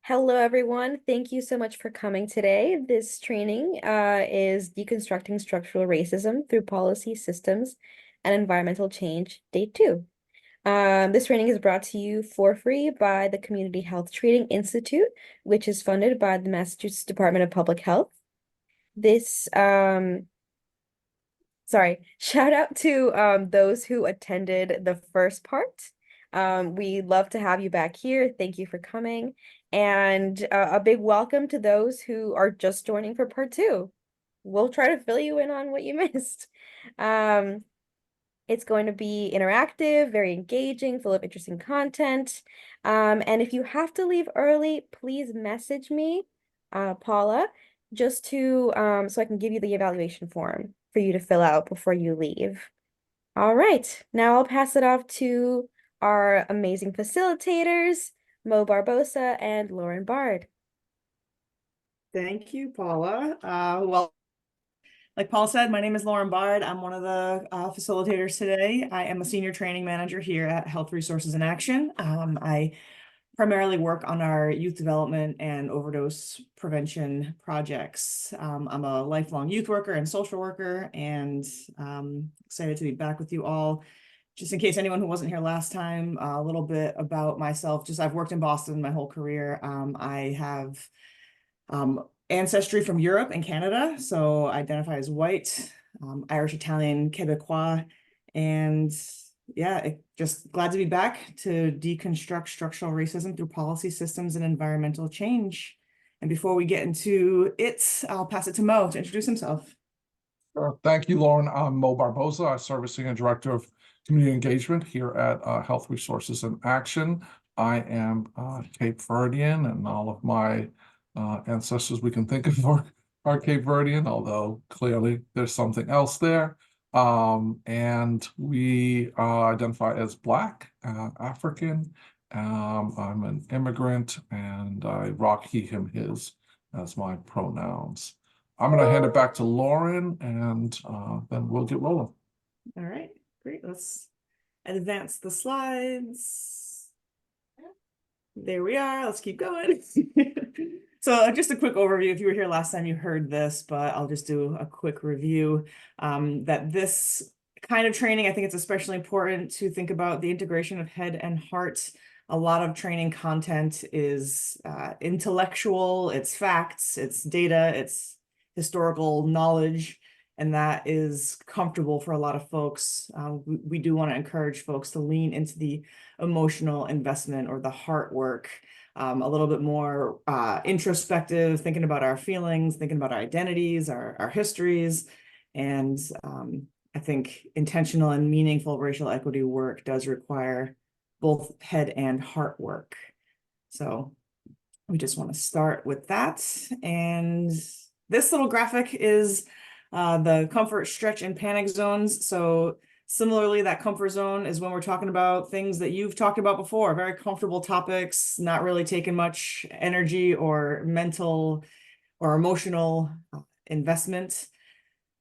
Hello, everyone. Thank you so much for coming today. This training is Deconstructing Structural Racism Through Policy, Systems, and Environmental Change, Day 2. This training is brought to you for free by the Community Health Training Institute, which is funded by the Massachusetts Department of Public Health. This, shout out to those who attended the first part. We'd love to have you back here. Thank you for coming. And a big welcome to those who are just joining for part 2. We'll try to fill you in on what you missed. It's going to be interactive, very engaging, full of interesting content. And if you have to leave early, please message me, Paula, just to so I can give you the evaluation form for you to fill out before you leave. All right, now I'll pass it off to our amazing facilitators, Mo Barbosa and Lauren Bard. Thank you, Paula. Well, like Paul said, my name is Lauren Bard. I'm one of the facilitators today. I am a senior training manager here at Health Resources in Action. I primarily work on our youth development and overdose prevention projects. I'm a lifelong youth worker and social worker, and excited to be back with you all. Just in case anyone who wasn't here last time, a little bit about myself. I've worked in Boston my whole career. I have ancestry from Europe and Canada, so I identify as white, Irish, Italian, Quebecois, and yeah, just glad to be back to deconstruct structural racism through policy, systems, and environmental change. And before we get into it, I'll pass it to Mo to introduce himself. Thank you, Lauren. I'm Mo Barbosa. I'm Servicing and Director of Community Engagement here at Health Resources in Action. I am Cape Verdean, and all of my ancestors we can think of are Cape Verdean, although clearly there's something else there. And we identify as Black, African. I'm an immigrant, and I rock he, him, his as my pronouns. I'm going to hand it back to Lauren, and then we'll get rolling. All right, great. Let's advance the slides. There we are. Let's keep going. So just a quick overview. If you were here last time, you heard this, but I'll just do a quick review. That this kind of training, I think it's especially important to think about the integration of head and heart. A lot of training content is intellectual, it's facts, it's data, it's historical knowledge, and that is comfortable for a lot of folks. We do want to encourage folks to lean into the emotional investment or the heart work, a little bit more introspective, thinking about our feelings, thinking about our identities, our histories. And I think intentional and meaningful racial equity work does require both head and heart work. So we just want to start with that. And this little graphic is the comfort, stretch, and panic zones. So similarly, that comfort zone is when we're talking about things that you've talked about before, very comfortable topics, not really taking much energy or mental or emotional investment.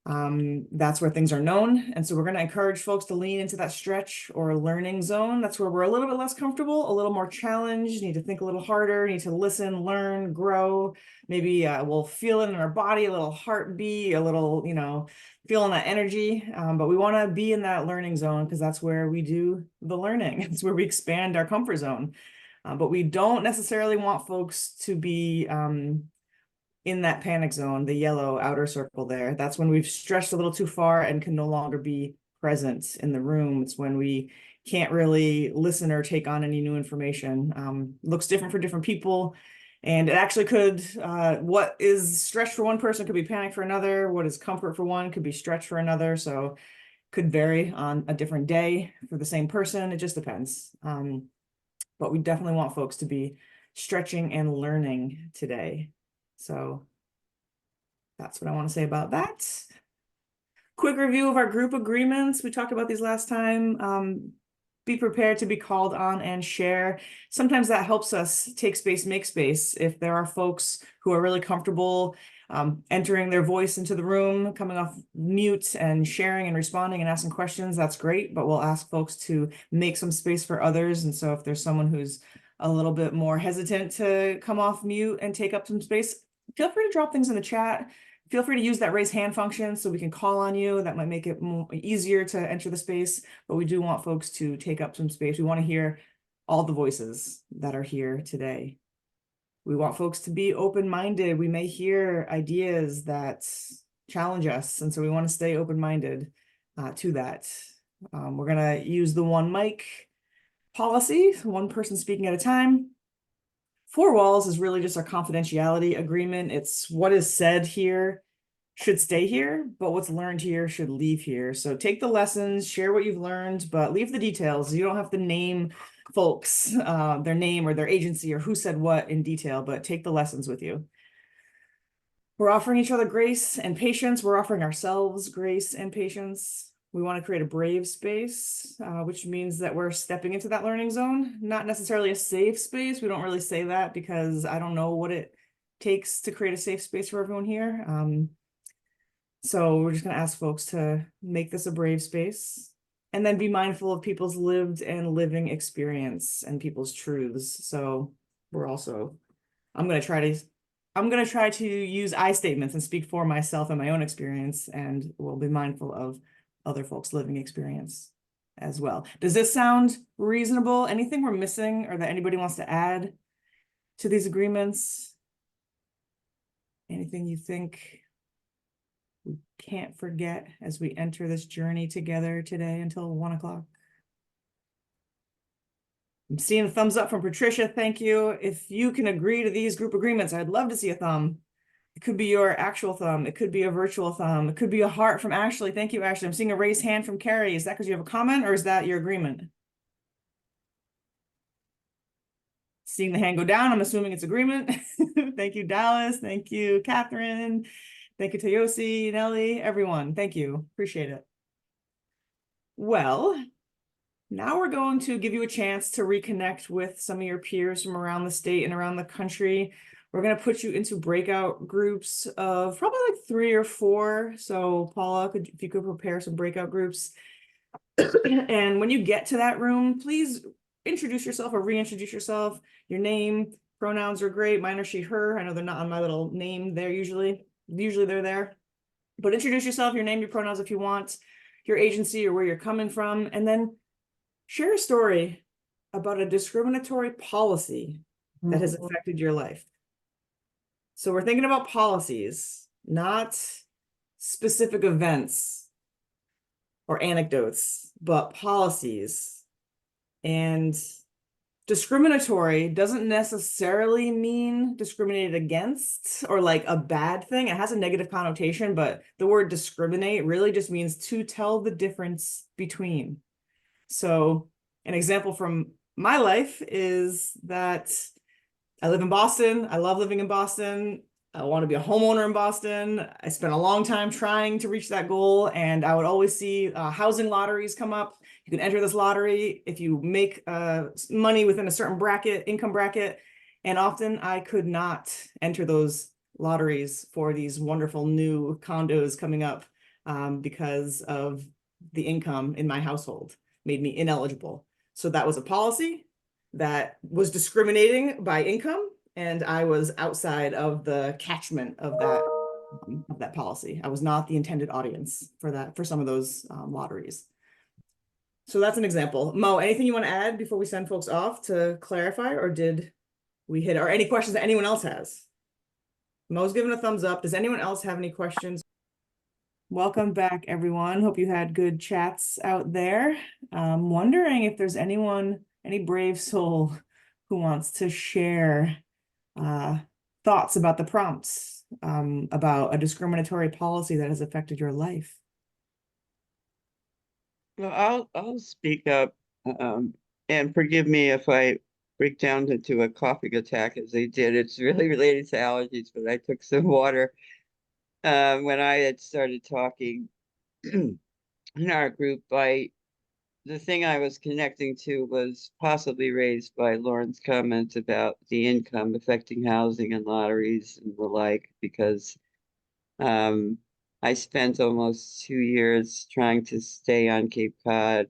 That's where things are known. And so we're going to encourage folks to lean into that stretch or learning zone. That's where we're a little bit less comfortable, a little more challenged, need to think a little harder, need to listen, learn, grow. Maybe we'll feel it in our body, a little heartbeat, a little, feeling that energy. But we want to be in that learning zone because that's where we do the learning. It's where we expand our comfort zone. But we don't necessarily want folks to be in that panic zone, the yellow outer circle there. That's when we've stretched a little too far and can no longer be present in the room. It's when we can't really listen or take on any new information. Looks different for different people. And it actually could, what is stretch for one person could be panic for another. What is comfort for one could be stretch for another. So could vary on a different day for the same person. It just depends. But we definitely want folks to be stretching and learning today. So that's what I want to say about that. Quick review of our group agreements. We talked about these last time. Be prepared to be called on and share. Sometimes that helps us take space, make space. If there are folks who are really comfortable entering their voice into the room, coming off mute and sharing and responding and asking questions, that's great. But we'll ask folks to make some space for others. And so if there's someone who's a little bit more hesitant to come off mute and take up some space, feel free to drop things in the chat. Feel free to use that raise hand function so we can call on you. That might make it easier to enter the space, but we do want folks to take up some space. We want to hear all the voices that are here today. We want folks to be open-minded. We may hear ideas that challenge us, and so we want to stay open-minded to that. We're going to use the one mic policy, one person speaking at a time. 4 walls is really just our confidentiality agreement. It's what is said here should stay here, but what's learned here should leave here. So take the lessons, share what you've learned, but leave the details. You don't have to name folks, their name or their agency or who said what in detail, but take the lessons with you. We're offering each other grace and patience. We're offering ourselves grace and patience. We want to create a brave space, which means that we're stepping into that learning zone, not necessarily a safe space. We don't really say that because I don't know what it takes to create a safe space for everyone here. So we're just going to ask folks to make this a brave space and then be mindful of people's lived and living experience and people's truths. So we're also, I'm going to try to use I statements and speak for myself and my own experience, and we'll be mindful of other folks' living experience as well. Does this sound reasonable? Anything we're missing or that anybody wants to add to these agreements? Anything you think we can't forget as we enter this journey together today until 1 o'clock? I'm seeing a thumbs up from Patricia. Thank you. If you can agree to these group agreements, I'd love to see a thumb. It could be your actual thumb. It could be a virtual thumb. It could be a heart from Ashley. Thank you, Ashley. I'm seeing a raised hand from Carrie. Is that because you have a comment or is that your agreement? Seeing the hand go down, I'm assuming it's agreement. Thank you, Dallas. Thank you, Catherine. Thank you, Toyosi, Nelly, everyone. Thank you. Appreciate it. Well, now we're going to give you a chance to reconnect with some of your peers from around the state and around the country. We're going to put you into breakout groups of probably like 3 or 4. So Paula, if you could prepare some breakout groups. And when you get to that room, please introduce yourself or reintroduce yourself. Your name, pronouns are great. Mine are she, her. I know they're not on my little name there usually. Usually they're there. But introduce yourself, your name, your pronouns if you want, your agency or where you're coming from, and then share a story about a discriminatory policy that has affected your life. So we're thinking about policies, not specific events or anecdotes, but policies. And discriminatory doesn't necessarily mean discriminated against or like a bad thing. It has a negative connotation, but the word discriminate really just means to tell the difference between. So an example from my life is that I live in Boston. I love living in Boston. I want to be a homeowner in Boston. I spent a long time trying to reach that goal, and I would always see housing lotteries come up. You can enter this lottery if you make money within a certain bracket, income bracket, and often I could not enter those lotteries for these wonderful new condos coming up because of the income in my household made me ineligible. So that was a policy that was discriminating by income, and I was outside of the catchment of that policy. I was not the intended audience for that, for some of those lotteries. So that's an example. Mo, anything you want to add before we send folks off to clarify, or did we hit, or any questions that anyone else has? Mo's giving a thumbs up. Does anyone else have any questions? Welcome back, everyone. Hope you had good chats out there. Wondering if there's anyone, any brave soul who wants to share thoughts about the prompts, about a discriminatory policy that has affected your life. Well, I'll speak up, and forgive me if I break down into a coughing attack as I did. It's really related to allergies, but I took some water when I had started talking in our group. The thing I was connecting to was possibly raised by Lauren's comment about the income affecting housing and lotteries and the like, because I spent almost 2 years trying to stay on Cape Cod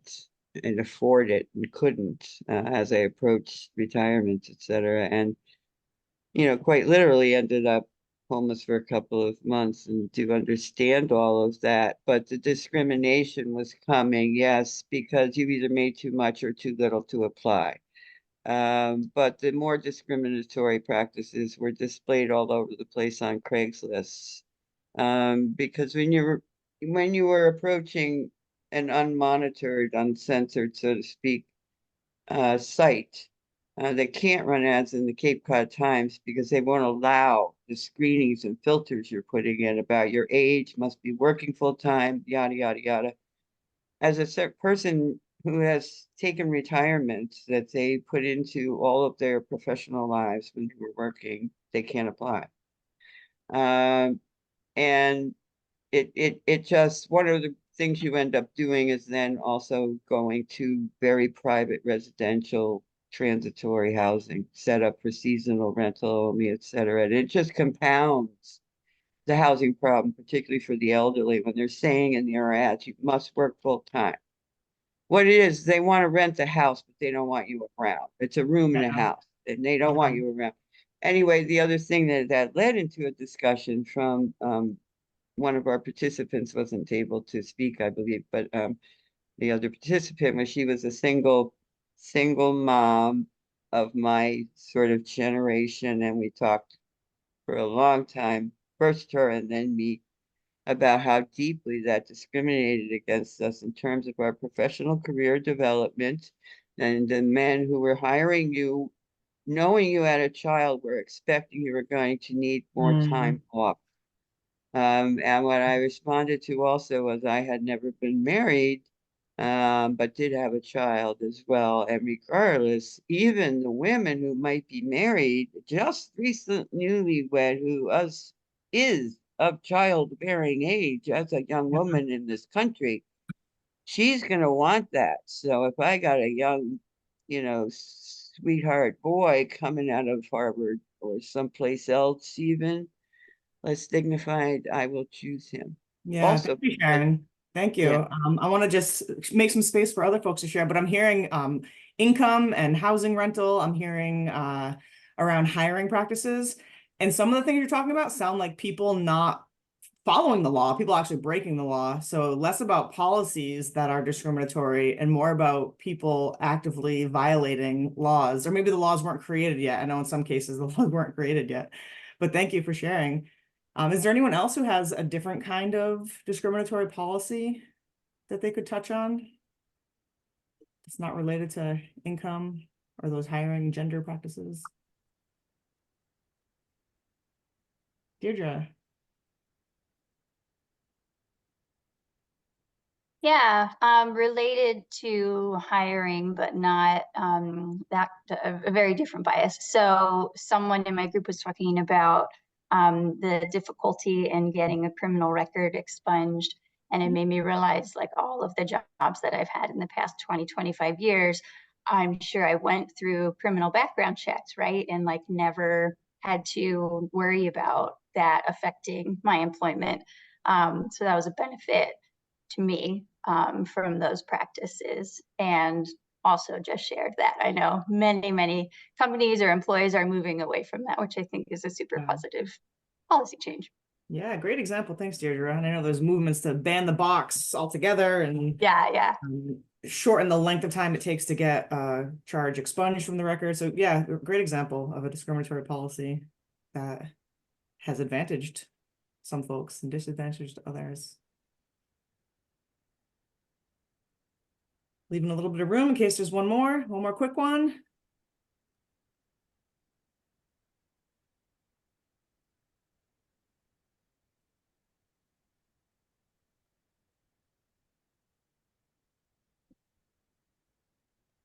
and afford it and couldn't as I approached retirement, etc. And, quite literally ended up homeless for a couple of months and do understand all of that. But the discrimination was coming, yes, because you either made too much or too little to apply. But the more discriminatory practices were displayed all over the place on Craigslist. Because when you were approaching an unmonitored, uncensored, so to speak, site, they can't run ads in the Cape Cod Times because they won't allow the screenings and filters you're putting in about your age, must be working full time, yada, yada, yada. As a person who has taken retirement that they put into all of their professional lives when they were working, they can't apply. And it just, one of the things you end up doing is then also going to very private residential transitory housing set up for seasonal rental only, et cetera. And it just compounds the housing problem, particularly for the elderly, when they're saying in their ads, you must work full time. What it is, they want to rent a house, but they don't want you around. It's a room in a Yeah. house, and they don't want Okay. you around. Anyway, the other thing that led into a discussion from one of our participants wasn't able to speak, I believe, but the other participant was, she was a single mom of my sort of generation, and we talked for a long time, first her and then me, about how deeply that discriminated against us in terms of our professional career development, and the men who were hiring you, knowing you had a child, were expecting you were going to need more time off. And what I responded to also was I had never been married, but did have a child as well. And regardless, even the women who might be married, just recent newlywed, who is of childbearing age as a young woman in this country, she's going to want that. So if I got a young, sweetheart boy coming out of Harvard or someplace else, even less dignified, I will choose him. Yeah, Also, thank you, because, Sharon. Thank yeah, you. I want to just make some space for other folks to share, but I'm hearing income and housing rental. I'm hearing around hiring practices. And some of the things you're talking about sound like people not following the law, people actually breaking the law. So less about policies that are discriminatory and more about people actively violating laws, or maybe the laws weren't created yet. I know in some cases the laws weren't created yet, but thank you for sharing. Is there anyone else who has a different kind of discriminatory policy that they could touch on? It's not related to income or those hiring gender practices. Deirdre. Yeah, related to hiring, but not that a very different bias. So someone in my group was talking about the difficulty in getting a criminal record expunged. And it made me realize, like, all of the jobs that I've had in the past 20, 25 years, I'm sure I went through criminal background checks, right? And like never had to worry about that affecting my employment. So that was a benefit to me from those practices. And also just shared that I know many companies or employees are moving away from that, which I think is a super positive policy change. Yeah, great example. Thanks, Deirdre. And I know there's movements to ban the box altogether and Yeah. Shorten the length of time it takes to get charge expunged from the record. So yeah, great example of a discriminatory policy that has advantaged some folks and disadvantaged others. Leaving a little bit of room in case there's one more quick one.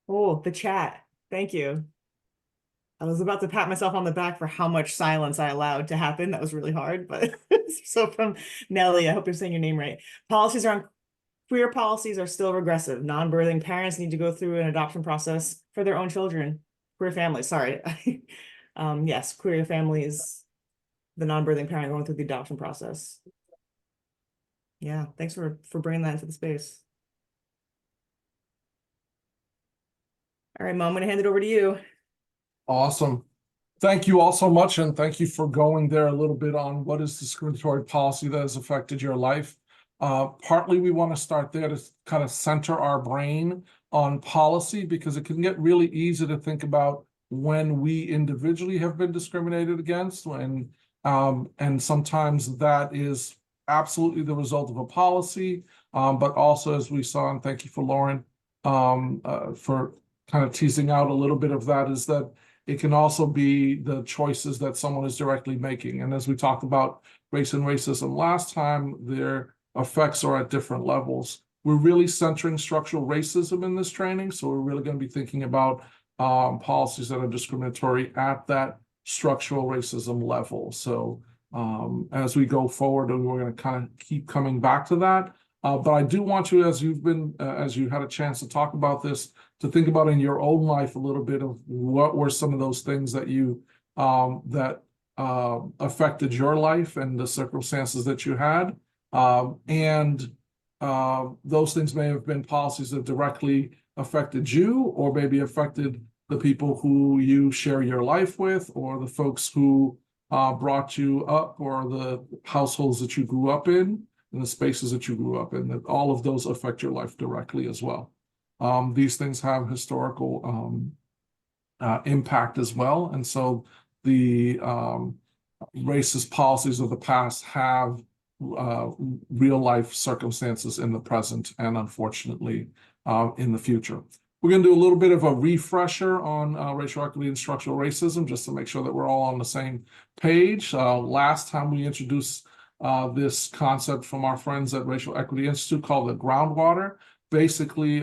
Oh, the chat. Thank you. I was about to pat myself on the back for how much silence I allowed to happen. That was really hard, but so from Nellie, I hope you're saying your name right. Queer policies are still regressive. Non-birthing parents need to go through an adoption process for their own children. Queer families, sorry. Yes, queer families, the non-birthing parent going through the adoption process. Yeah, thanks for bringing that into the space. All right, Mo, I'm going to hand it over to you. Awesome. Thank you all so much, and thank you for going there a little bit on what is discriminatory policy that has affected your life. Partly we want to start there to kind of center our brain on policy, because it can get really easy to think about when we individually have been discriminated against, and sometimes that is absolutely the result of a policy, but also, as we saw, and thank you for Lauren for kind of teasing out a little bit of that, is that it can also be the choices that someone is directly making. And as we talked about race and racism last time, their effects are at different levels. We're really centering structural racism in this training, so we're really going to be thinking about policies that are discriminatory at that structural racism level. So as we go forward, we're going to kind of keep coming back to that. But I do want you, as you had a chance to talk about this, to think about in your own life a little bit of what were some of those things that you affected your life and the circumstances that you had. And those things may have been policies that directly affected you, or maybe affected the people who you share your life with, or the folks who brought you up, or the households that you grew up in, and the spaces that you grew up in. That all of those affect your life directly as well. These things have historical impact as well. And so the racist policies of the past have real life circumstances in the present, and unfortunately in the future. We're going to do a little bit of a refresher on racial equity and structural racism, just to make sure that we're all on the same page. Last time we introduced this concept from our friends at Racial Equity Institute called the groundwater. Basically,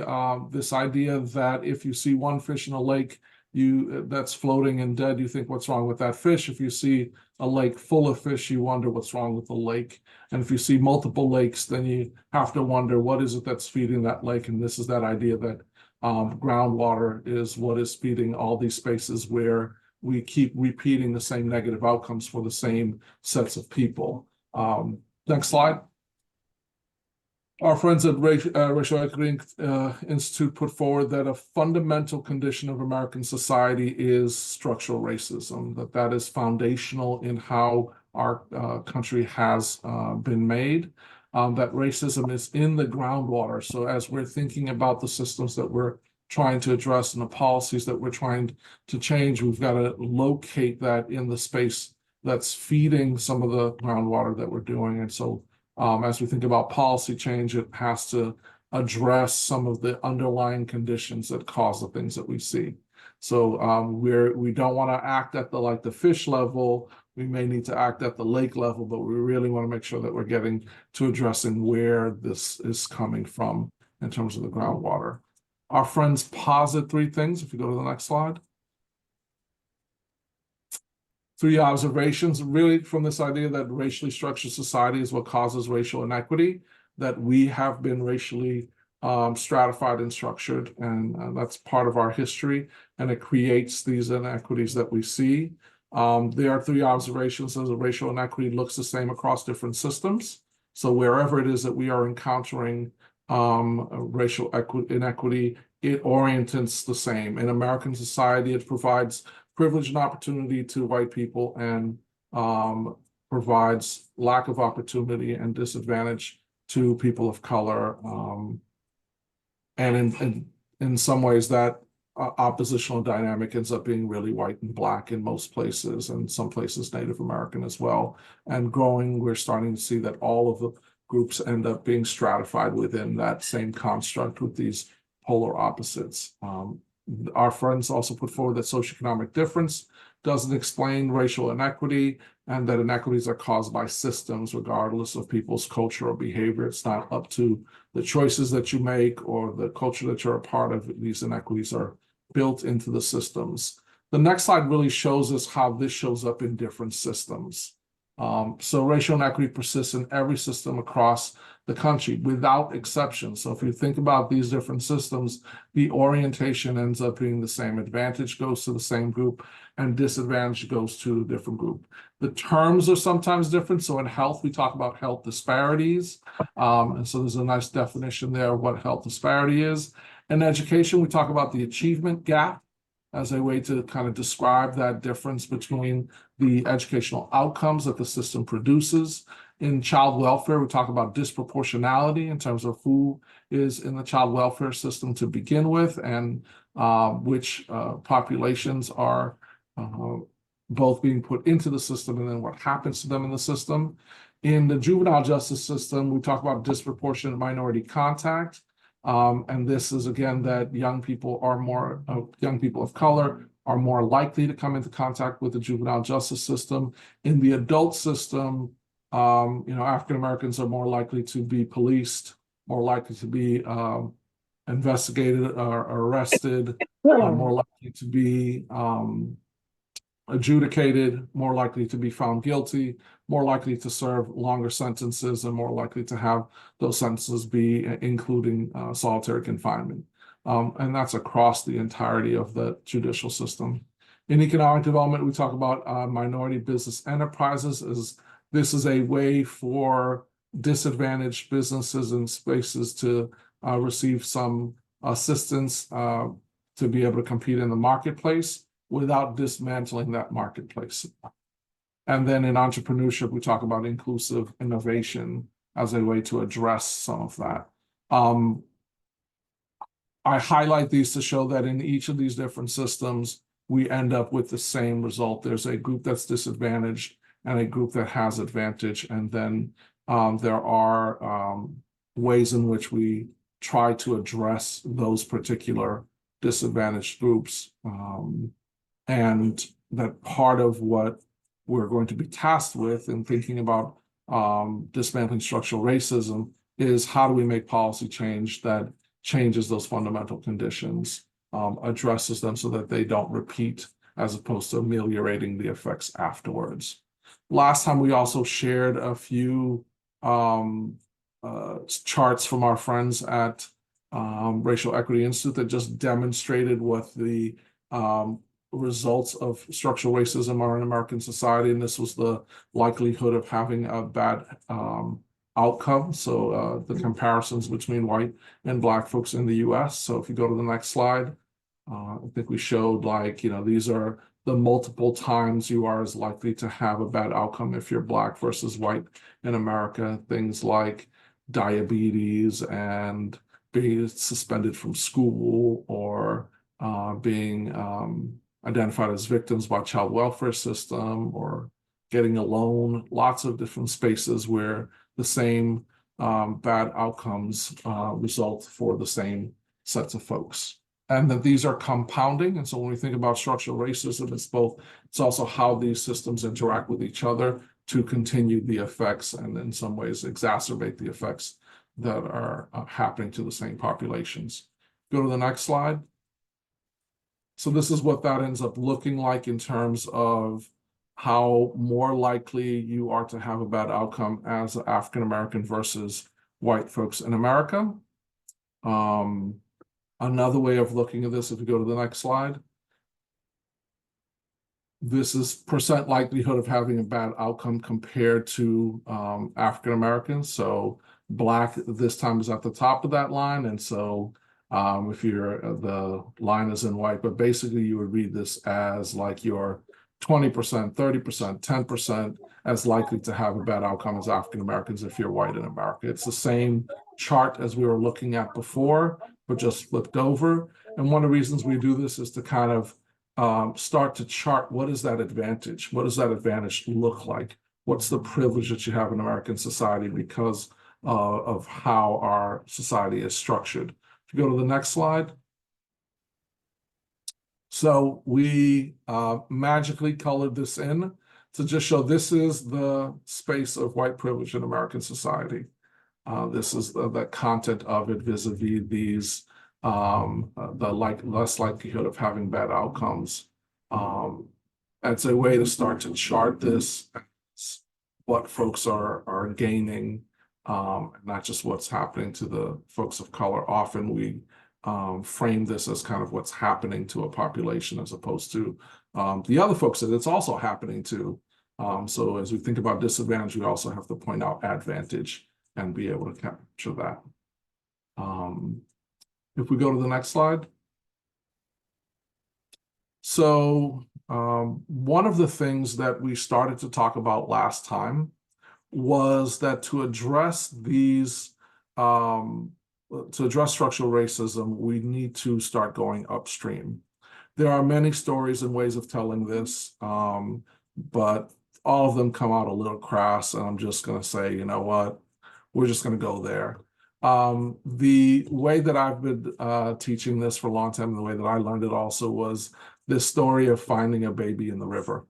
this idea that if you see one fish in a lake that's floating and dead, you think, what's wrong with that fish? If you see a lake full of fish, you wonder what's wrong with the lake. And if you see multiple lakes, then you have to wonder, what is it that's feeding that lake? And this is that idea that groundwater is what is feeding all these spaces where we keep repeating the same negative outcomes for the same sets of people. Next slide. Our friends at Racial Equity Institute put forward that a fundamental condition of American society is structural racism, that is foundational in how our country has been made, that racism is in the groundwater. So as we're thinking about the systems that we're trying to address and the policies that we're trying to change, we've got to locate that in the space that's feeding some of the groundwater that we're doing. And so as we think about policy change, it has to address some of the underlying conditions that cause the things that we see. So we don't want to act at the fish level. We may need to act at the lake level, but we really want to make sure that we're getting to addressing where this is coming from in terms of the groundwater. Our friends posit three things. If you go to the next slide. Three observations, really, from this idea that racially structured society is what causes racial inequity, that we have been racially stratified and structured, and that's part of our history, and it creates these inequities that we see. There are three observations. As racial inequity looks the same across different systems. So wherever it is that we are encountering racial inequity, it orients the same. In American society, it provides privilege and opportunity to white people, and provides lack of opportunity and disadvantage to people of color. And in some ways, that oppositional dynamic ends up being really white and black in most places, and some places Native American as well. And growing, we're starting to see that all of the groups end up being stratified within that same construct with these polar opposites. Our friends also put forward that socioeconomic difference doesn't explain racial inequity, and that inequities are caused by systems regardless of people's culture or behavior. It's not up to the choices that you make or the culture that you're a part of. These inequities are built into the systems. The next slide really shows us how this shows up in different systems. So racial inequity persists in every system across the country without exception. So if you think about these different systems, the orientation ends up being the same. Advantage goes to the same group, and disadvantage goes to a different group. The terms are sometimes different. So in health, we talk about health disparities. And so there's a nice definition there of what health disparity is. In education, we talk about the achievement gap as a way to kind of describe that difference between the educational outcomes that the system produces. In child welfare, we talk about disproportionality in terms of who is in the child welfare system to begin with, and which populations are both being put into the system and then what happens to them in the system. In the juvenile justice system, we talk about disproportionate minority contact. And this is, again, that young people of color are more likely to come into contact with the juvenile justice system. In the adult system, African Americans are more likely to be policed, more likely to be investigated or arrested, more likely to be adjudicated, more likely to be found guilty, more likely to serve longer sentences, and more likely to have those sentences be including solitary confinement. And that's across the entirety of the judicial system. In economic development, we talk about minority business enterprises. This is a way for disadvantaged businesses and spaces to receive some assistance to be able to compete in the marketplace without dismantling that marketplace. And then in entrepreneurship, we talk about inclusive innovation as a way to address some of that. I highlight these to show that in each of these different systems, we end up with the same result. There's a group that's disadvantaged and a group that has advantage. And then there are ways in which we try to address those particular disadvantaged groups. And that part of what we're going to be tasked with in thinking about dismantling structural racism is how do we make policy change that changes those fundamental conditions, addresses them so that they don't repeat, as opposed to ameliorating the effects afterwards. Last time we also shared a few charts from our friends at Racial Equity Institute that just demonstrated what the results of structural racism are in American society, and this was the likelihood of having a bad outcome. So the comparisons between white and Black folks in the US. So if you go to the next slide, I think we showed these are the multiple times you are as likely to have a bad outcome if you're Black versus white in America. Things like diabetes and being suspended from school, or being identified as victims by child welfare system, or getting a loan, lots of different spaces where the same bad outcomes result for the same sets of folks. And that these are compounding. And so when we think about structural racism, it's also how these systems interact with each other to continue the effects and in some ways exacerbate the effects that are happening to the same populations. Go to the next slide. So this is what that ends up looking like in terms of how more likely you are to have a bad outcome as an African American versus white folks in America. Another way of looking at this, if we go to the next slide, this is percent likelihood of having a bad outcome compared to African Americans. So Black this time is at the top of that line, and so if the line is in white, but basically you would read this as like your 20%, 30%, 10% as likely to have a bad outcome as African Americans if you're white in America. It's the same chart as we were looking at before, but just flipped over. And one of the reasons we do this is to kind of start to chart what is that advantage? What does that advantage look like? What's the privilege that you have in American society because of how our society is structured? If you go to the next slide. So we magically colored this in to just show this is the space of white privilege in American society. This is the content of it vis-a-vis these, less likelihood of having bad outcomes. It's a way to start to chart this, what folks are gaining, not just what's happening to the folks of color. Often we frame this as kind of what's happening to a population as opposed to the other folks that it's also happening to. So as we think about disadvantage, we also have to point out advantage and be able to capture that. If we go to the next slide. So one of the things that we started to talk about last time was that to address these, to address structural racism, we need to start going upstream. There are many stories and ways of telling this, but all of them come out a little crass, and I'm just going to say, you know what, we're just going to go there. The way that I've been teaching this for a long time, and the way that I learned it also was this story of finding a baby in the river.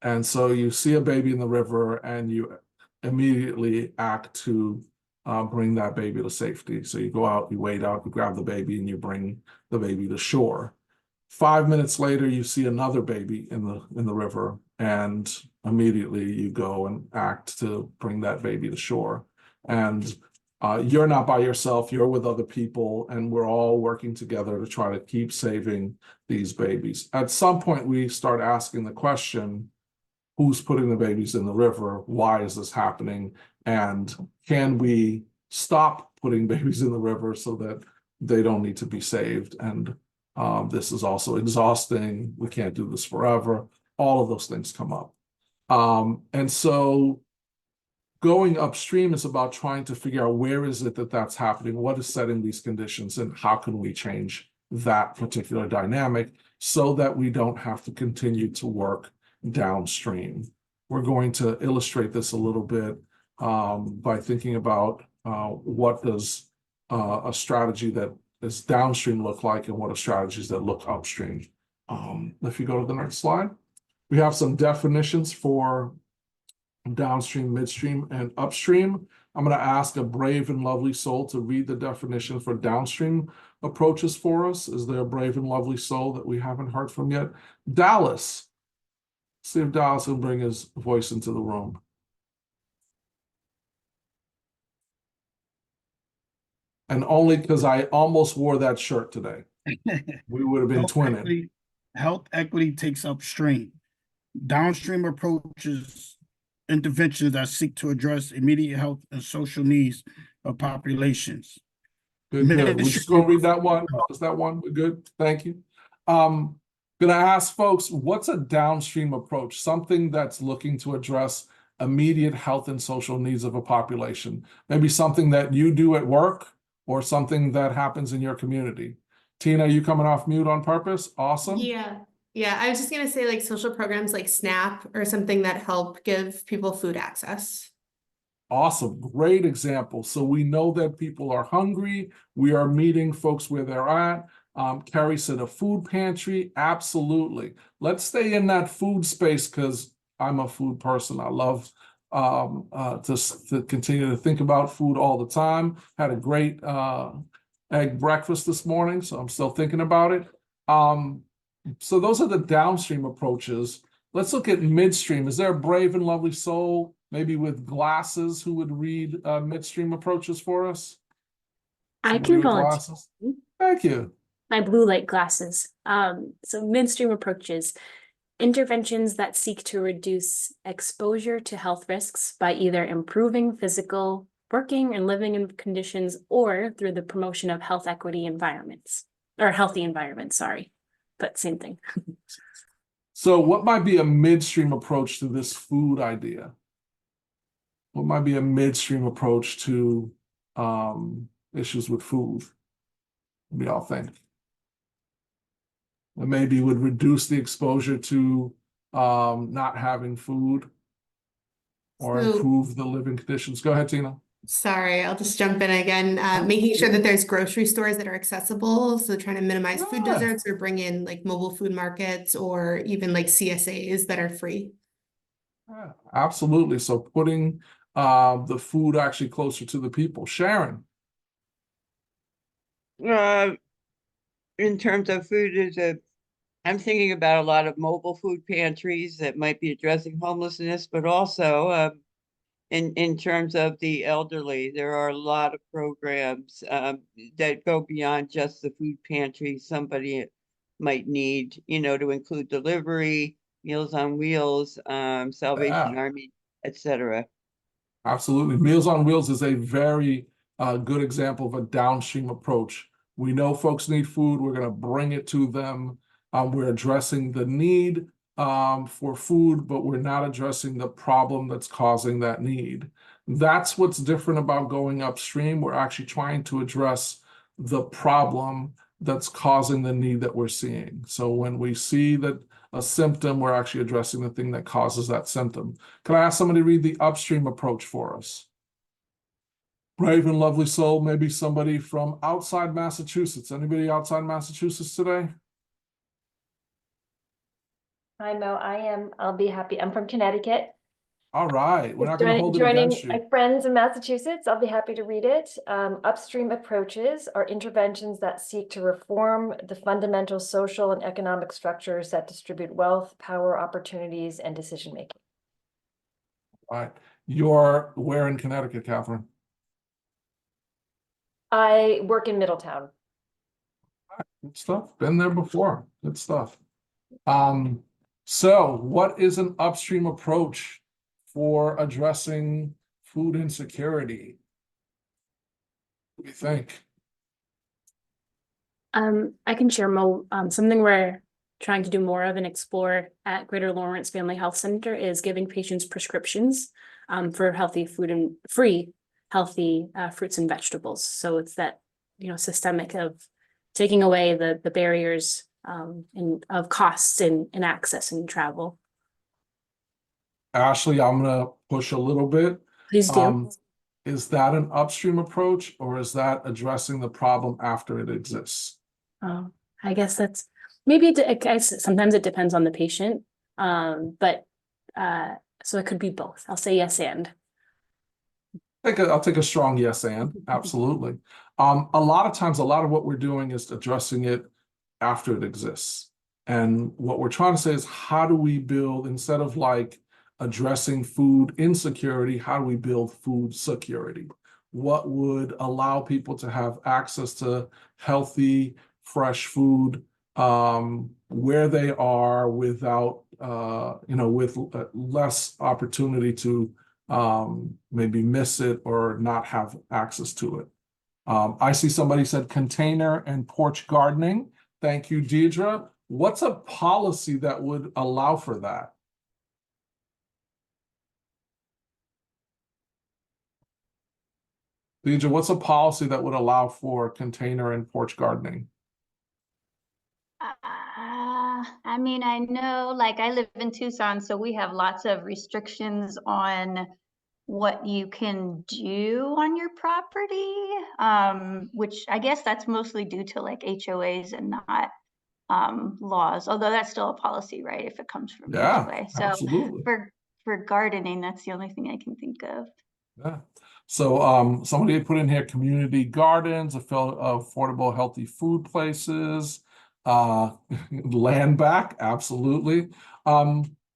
And so you see a baby in the river and you immediately act to bring that baby to safety. So you go out, you wade out, you grab the baby, and you bring the baby to shore. 5 minutes later, you see another baby in the river, and immediately you go and act to bring that baby to shore. And you're not by yourself, you're with other people, and we're all working together to try to keep saving these babies. At some point, we start asking the question, who's putting the babies in the river? Why is this happening? And can we stop putting babies in the river so that they don't need to be saved? And this is also exhausting. We can't do this forever. All of those things come up. And so going upstream is about trying to figure out where is it that that's happening, what is setting these conditions, and how can we change that particular dynamic so that we don't have to continue to work downstream. We're going to illustrate this a little bit by thinking about what does a strategy that is downstream look like and what are strategies that look upstream. If you go to the next slide, we have some definitions for downstream, midstream, and upstream. I'm going to ask a brave and lovely soul to read the definition for downstream approaches for us. Is there a brave and lovely soul that we haven't heard from yet? Dallas. See if Dallas will bring his voice into the room. And only because I almost wore that shirt today. We would have been twinning. Health equity takes upstream. Downstream approaches interventions that seek to address immediate health and social needs of populations. Good. We're just going to read that one. Is that one? We're good. Thank you. Going to ask folks, what's a downstream approach? Something that's looking to address immediate health and social needs of a population. Maybe something that you do at work or something that happens in your community. Tina, you coming off mute on purpose? Awesome. Yeah. I was just gonna say like social programs like SNAP or something that help give people food access. Awesome. Great example. So we know that people are hungry. We are meeting folks where they're at. Carrie said a food pantry. Absolutely. Let's stay in that food space because I'm a food person. I love to continue to think about food all the time. Had a great egg breakfast this morning, so I'm still thinking about it. So those are the downstream approaches. Let's look at midstream. Is there a brave and lovely soul, maybe with glasses, who would read midstream approaches for us? I Somebody can with volunteer. glasses? Thank you. My blue light glasses. So midstream approaches, interventions that seek to reduce exposure to health risks by either improving physical, working, and living conditions, or through the promotion of health equity environments, or healthy environments, sorry, but same thing. So what might be a midstream approach to this food idea? What might be a midstream approach to issues with food? What do y'all think? That maybe would reduce the exposure to not having food or So- improve the living conditions. Go ahead, Tina. Sorry, I'll just jump in again. Making sure that there's grocery stores that are accessible. So trying to minimize food Yeah. deserts or bring in like mobile food markets or even like CSAs that are free. Yeah, absolutely. So putting the food actually closer to the people. Sharon. In terms of food, I'm thinking about a lot of mobile food pantries that might be addressing homelessness, but also in terms of the elderly, there are a lot of programs that go beyond just the food pantry. Somebody might need, to include delivery, Meals on Wheels, Salvation Army, etc. Absolutely. Meals on Wheels is a very good example of a downstream approach We know folks need food. We're going to bring it to them. We're addressing the need for food, but we're not addressing the problem that's causing that need. That's what's different about going upstream. We're actually trying to address the problem that's causing the need that we're seeing. So when we see that a symptom, we're actually addressing the thing that causes that symptom. Can I ask somebody to read the upstream approach for us? Brave and lovely soul, maybe somebody from outside Massachusetts. Anybody outside Massachusetts today? Hi, Mo. I'll be happy. I'm from Connecticut. All right, we're not going to hold it Joining against you. my friends in Massachusetts, I'll be happy to read it. Upstream approaches are interventions that seek to reform the fundamental social and economic structures that distribute wealth, power, opportunities, and decision-making. All right, you're where in Connecticut, Catherine? I work in Middletown. Good stuff. Been there before. Good stuff. So what is an upstream approach for addressing food insecurity? What do you think? I can share more. Something we're trying to do more of and explore at Greater Lawrence Family Health Center is giving patients prescriptions for healthy food and free healthy fruits and vegetables. So it's that, systemic of taking away the barriers of costs and access and travel. Ashley, I'm gonna push a little bit. Please do. Is that an upstream approach, or is that addressing the problem after it exists? I guess that's maybe sometimes it depends on the patient. But so it could be both. I'll say yes and. I'll take a strong yes and absolutely. A lot of times, a lot of what we're doing is addressing it after it exists. And what we're trying to say is, how do we build, instead of like addressing food insecurity, how do we build food security? What would allow people to have access to healthy, fresh food where they are without, with less opportunity to maybe miss it or not have access to it. I see somebody said container and porch gardening. Thank you, Deidre. What's a policy that would allow for that? Deidre, what's a policy that would allow for container and porch gardening? I mean, I know, like, I live in Tucson, so we have lots of restrictions on what you can do on your property, which I guess that's mostly due to like HOAs and not laws, although that's still a policy, right? If it comes from HOA. So absolutely. For gardening, that's the only thing I can think of. Yeah. So somebody put in here community gardens, affordable healthy food places, land back, absolutely.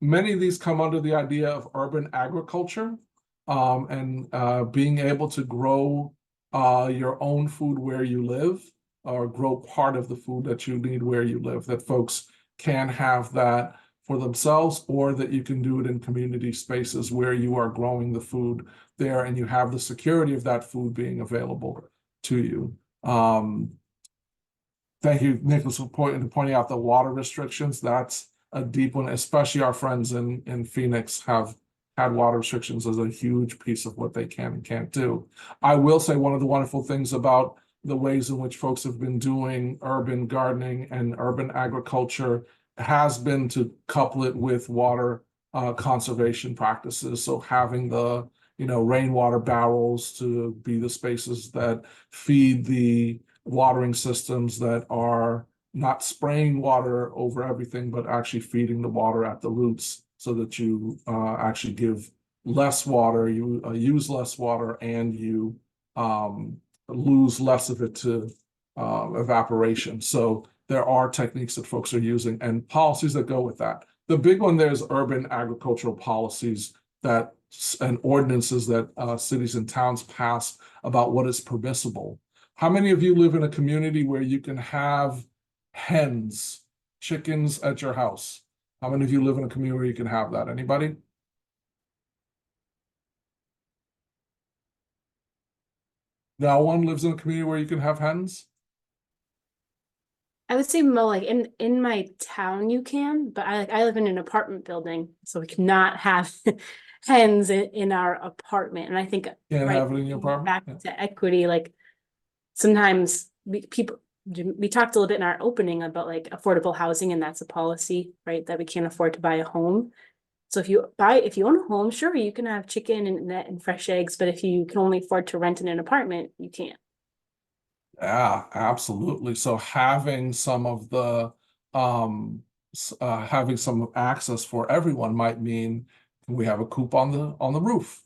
Many of these come under the idea of urban agriculture, and being able to grow your own food where you live, or grow part of the food that you need where you live, that folks can have that for themselves, or that you can do it in community spaces where you are growing the food there and you have the security of that food being available to you. Thank you, Nicholas, for pointing out the water restrictions. That's a deep one, especially our friends in Phoenix have had water restrictions as a huge piece of what they can and can't do. I will say one of the wonderful things about the ways in which folks have been doing urban gardening and urban agriculture has been to couple it with water conservation practices. So having the rainwater barrels to be the spaces that feed the watering systems that are not spraying water over everything, but actually feeding the water at the roots so that you actually give less water, you use less water, and you lose less of it to evaporation. So there are techniques that folks are using and policies that go with that. The big one there is urban agricultural policies and ordinances that cities and towns pass about what is permissible. How many of you live in a community where you can have hens, chickens at your house? How many of you live in a community where you can have that? Anybody? No one lives in a community where you can have hens? I would say more like in my town you can, but I live in an apartment building, so we cannot have hens in our apartment. And I think Can't right have it in your apartment? back Yeah. to equity, like sometimes we talked a little bit in our opening about like affordable housing, and that's a policy, right? That we can't afford to buy a home. So if you own a home, sure, you can have chicken and net and fresh eggs, but if you can only afford to rent in an apartment, you can't. Yeah, absolutely. So having some of the having some access for everyone might mean we have a coop on the roof.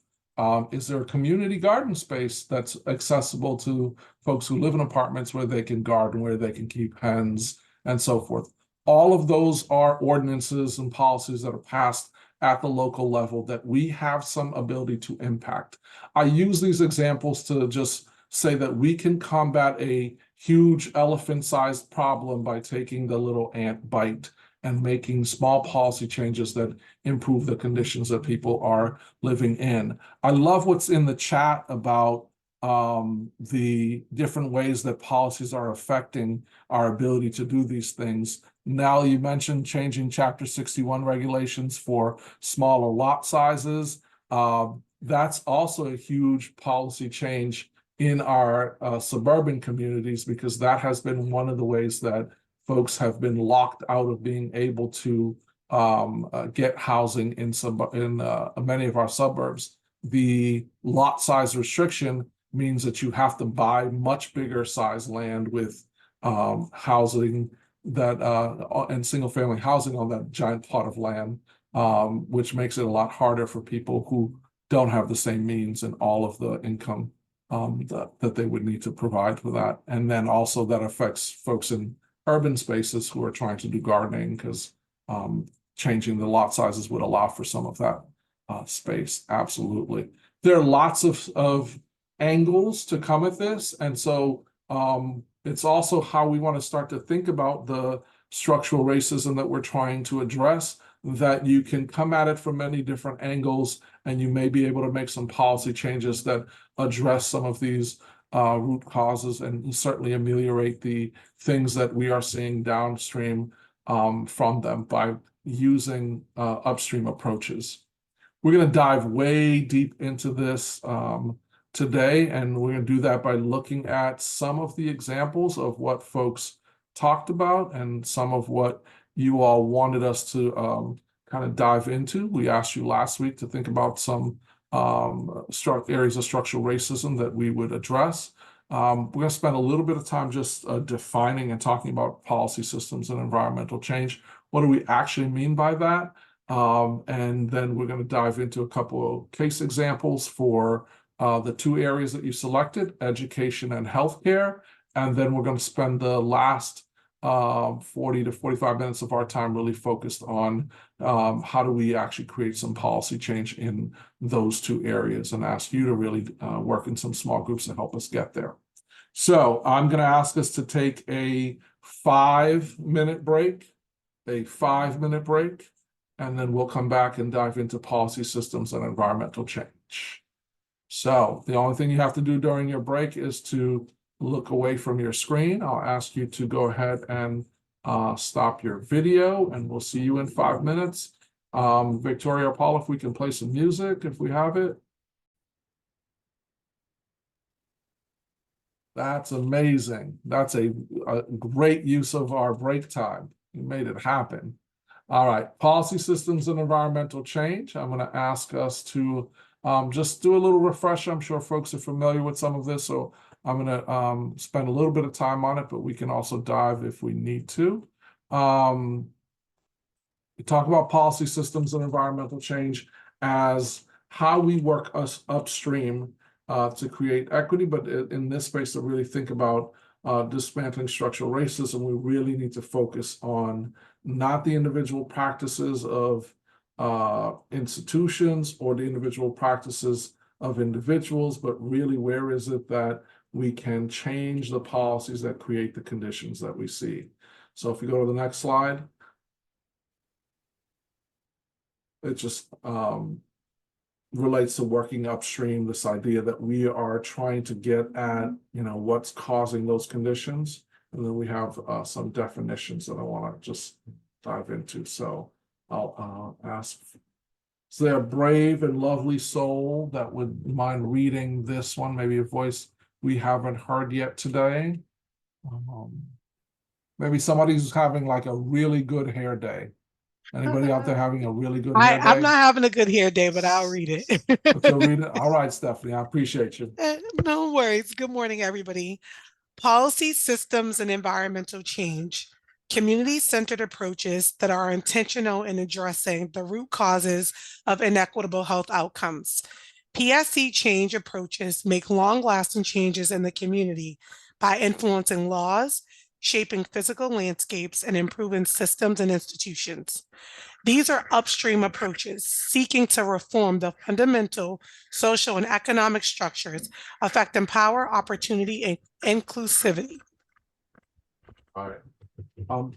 Is there a community garden space that's accessible to folks who live in apartments where they can garden, where they can keep hens and so forth? All of those are ordinances and policies that are passed at the local level that we have some ability to impact. I use these examples to just say that we can combat a huge elephant-sized problem by taking the little ant bite and making small policy changes that improve the conditions that people are living in. I love what's in the chat about the different ways that policies are affecting our ability to do these things. Now, you mentioned changing Chapter 61 regulations for smaller lot sizes. That's also a huge policy change in our suburban communities, because that has been one of the ways that folks have been locked out of being able to get housing in many of our suburbs. The lot size restriction means that you have to buy much bigger size land with housing that and single family housing on that giant plot of land, which makes it a lot harder for people who don't have the same means and all of the income that they would need to provide for that. And then also that affects folks in urban spaces who are trying to do gardening, because changing the lot sizes would allow for some of that space. Absolutely. There are lots of angles to come at this. And so it's also how we want to start to think about the structural racism that we're trying to address, that you can come at it from many different angles, and you may be able to make some policy changes that address some of these root causes and certainly ameliorate the things that we are seeing downstream from them by using upstream approaches. We're going to dive way deep into this today, and we're going to do that by looking at some of the examples of what folks talked about and some of what you all wanted us to kind of dive into. We asked you last week to think about some areas of structural racism that we would address. We're going to spend a little bit of time just defining and talking about policy systems and environmental change. What do we actually mean by that? And then we're going to dive into a couple of case examples for the two areas that you selected, education and healthcare. And then we're going to spend the last 40 to 45 minutes of our time really focused on how do we actually create some policy change in those two areas, and ask you to really work in some small groups to help us get there. So I'm going to ask us to take a 5-minute break, and then we'll come back and dive into policy systems and environmental change. So the only thing you have to do during your break is to look away from your screen. I'll ask you to go ahead and stop your video, and we'll see you in 5 minutes. Victoria or Paul, if we can play some music, if we have it. That's amazing. That's a great use of our break time. You made it happen. All right, policy systems and environmental change. I'm going to ask us to just do a little refresher. I'm sure folks are familiar with some of this, so I'm going to spend a little bit of time on it, but we can also dive if we need to. We talk about policy systems and environmental change as how we work us upstream to create equity, but in this space to really think about dismantling structural racism, we really need to focus on not the individual practices of institutions or the individual practices of individuals, but really where is it that we can change the policies that create the conditions that we see. So if we go to the next slide, it just relates to working upstream, this idea that we are trying to get at, what's causing those conditions. And then we have some definitions that I want to just dive into. So I'll ask, is there a brave and lovely soul that would mind reading this one? Maybe a voice we haven't heard yet today. Maybe somebody who's having like a really good hair day. Anybody out there having a really good hair I'm day? not having a good hair day, but I'll read it. But you'll read it? All right, Stephanie, I appreciate you. No worries. Good morning, everybody. Policy, systems, and environmental change. Community-centered approaches that are intentional in addressing the root causes of inequitable health outcomes. PSE change approaches make long-lasting changes in the community by influencing laws, shaping physical landscapes, and improving systems and institutions. These are upstream approaches seeking to reform the fundamental social and economic structures affecting power, opportunity, and inclusivity. All right.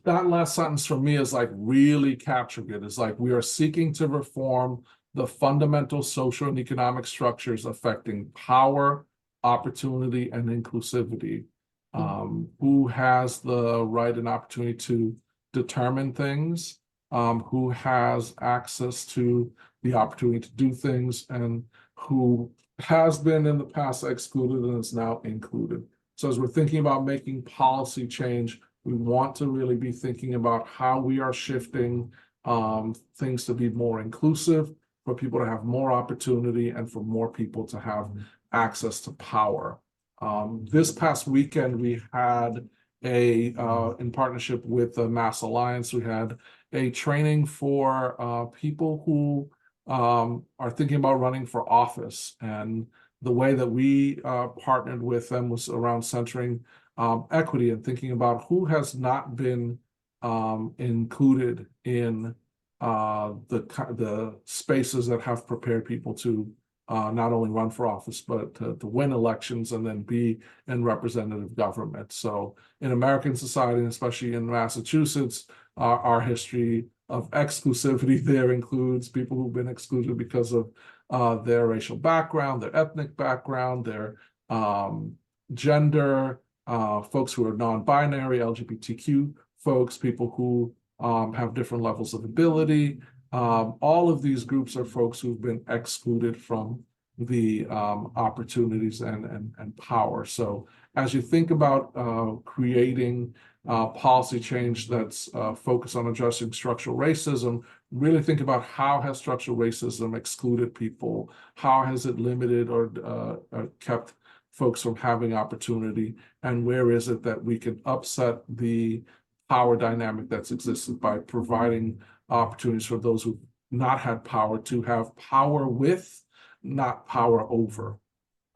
That last sentence for me is like really capturing it. It's like we are seeking to reform the fundamental social and economic structures affecting power, opportunity, and inclusivity. Who has the right and opportunity to determine things, who has access to the opportunity to do things, and who has been in the past excluded and is now included. So as we're thinking about making policy change, we want to really be thinking about how we are shifting things to be more inclusive, for people to have more opportunity, and for more people to have access to power. This past weekend, we had in partnership with the Mass Alliance, we had a training for people who are thinking about running for office. And the way that we partnered with them was around centering equity and thinking about who has not been included in the spaces that have prepared people to not only run for office, but to win elections and then be in representative government. So in American society, and especially in Massachusetts, our history of exclusivity there includes people who've been excluded because of their racial background, their ethnic background, their gender, folks who are non-binary, LGBTQ folks, people who have different levels of ability. All of these groups are folks who've been excluded from the opportunities and power. So as you think about creating policy change that's focused on addressing structural racism, really think about how has structural racism excluded people? How has it limited or kept folks from having opportunity? And where is it that we can upset the power dynamic that's existed by providing opportunities for those who've not had power to have power with, not power over,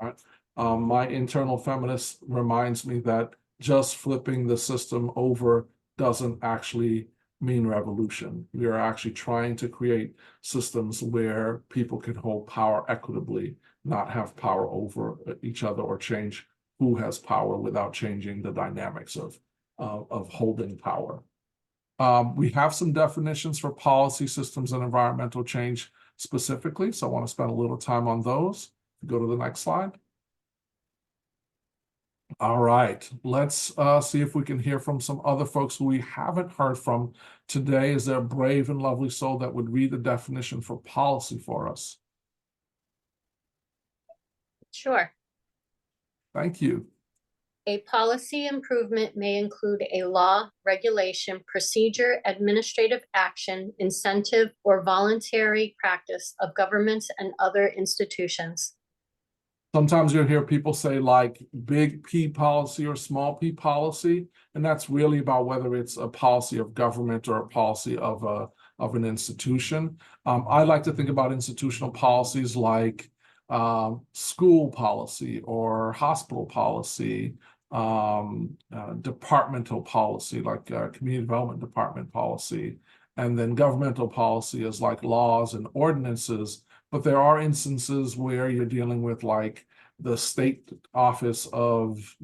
right? My internal feminist reminds me that just flipping the system over doesn't actually mean revolution. We are actually trying to create systems where people can hold power equitably, not have power over each other or change who has power without changing the dynamics of holding power. We have some definitions for policy, systems, and environmental change specifically, so I want to spend a little time on those. Go to the next slide. All right, let's see if we can hear from some other folks who we haven't heard from today. Is there a brave and lovely soul that would read the definition for policy for us? Sure. Thank you. A policy improvement may include a law, regulation, procedure, administrative action, incentive, or voluntary practice of governments and other institutions. Sometimes you'll hear people say like big P policy or small p policy, and that's really about whether it's a policy of government or a policy of an institution. I like to think about institutional policies like school policy or hospital policy, departmental policy like community development department policy, and then governmental policy is like laws and ordinances. But there are instances where you're dealing with like the state office of,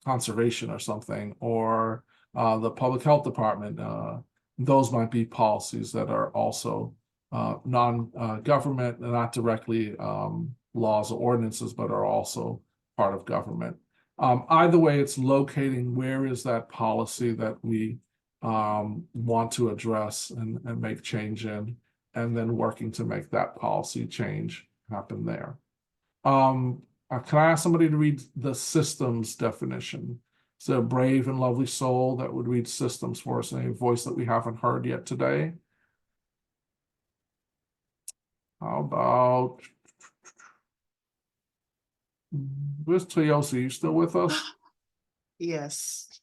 conservation or something, or the public health department. Those might be policies that are also non-government, not directly laws or ordinances, but are also part of government. Either way, it's locating where is that policy that we want to address and make change in, and then working to make that policy change happen there. Can I ask somebody to read the systems definition? So a brave and lovely soul that would read systems for us in a voice that we haven't heard yet today. How about, where's Toyosi? You still with us? Yes.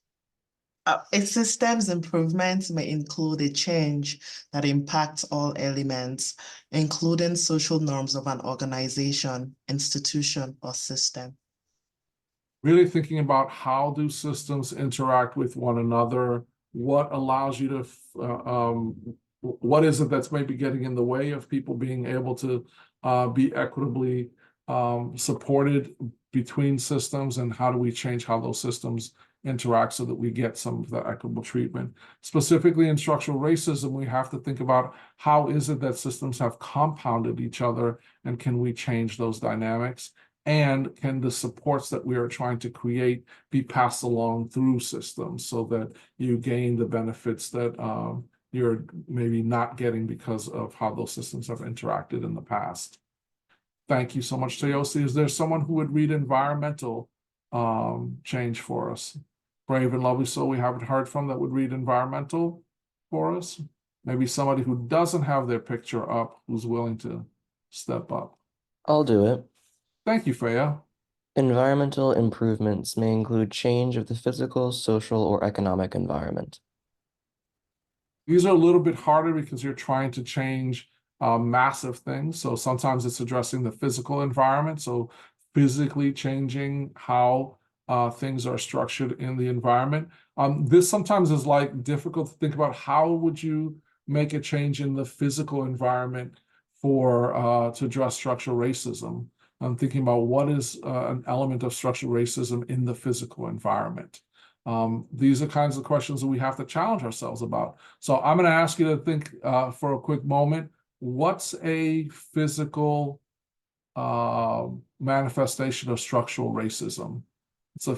A systems improvement may include a change that impacts all elements, including social norms of an organization, institution, or system. Really thinking about how do systems interact with one another, what allows you to, what is it that's maybe getting in the way of people being able to be equitably supported between systems, and how do we change how those systems interact so that we get some of that equitable treatment. Specifically in structural racism, we have to think about how is it that systems have compounded each other, and can we change those dynamics? And can the supports that we are trying to create be passed along through systems so that you gain the benefits that you're maybe not getting because of how those systems have interacted in the past? Thank you so much, Toyosi. Is there someone who would read environmental change for us? Brave and lovely soul we haven't heard from that would read environmental for us. Maybe somebody who doesn't have their picture up who's willing to step up. I'll do it. Thank you, Freya. Environmental improvements may include change of the physical, social, or economic environment. These are a little bit harder because you're trying to change massive things. So sometimes it's addressing the physical environment. So physically changing how things are structured in the environment. This sometimes is like difficult to think about. How would you make a change in the physical environment for to address structural racism? I'm thinking about what is an element of structural racism in the physical environment. These are kinds of questions that we have to challenge ourselves about. So I'm going to ask you to think for a quick moment. What's a physical manifestation of structural racism? It's a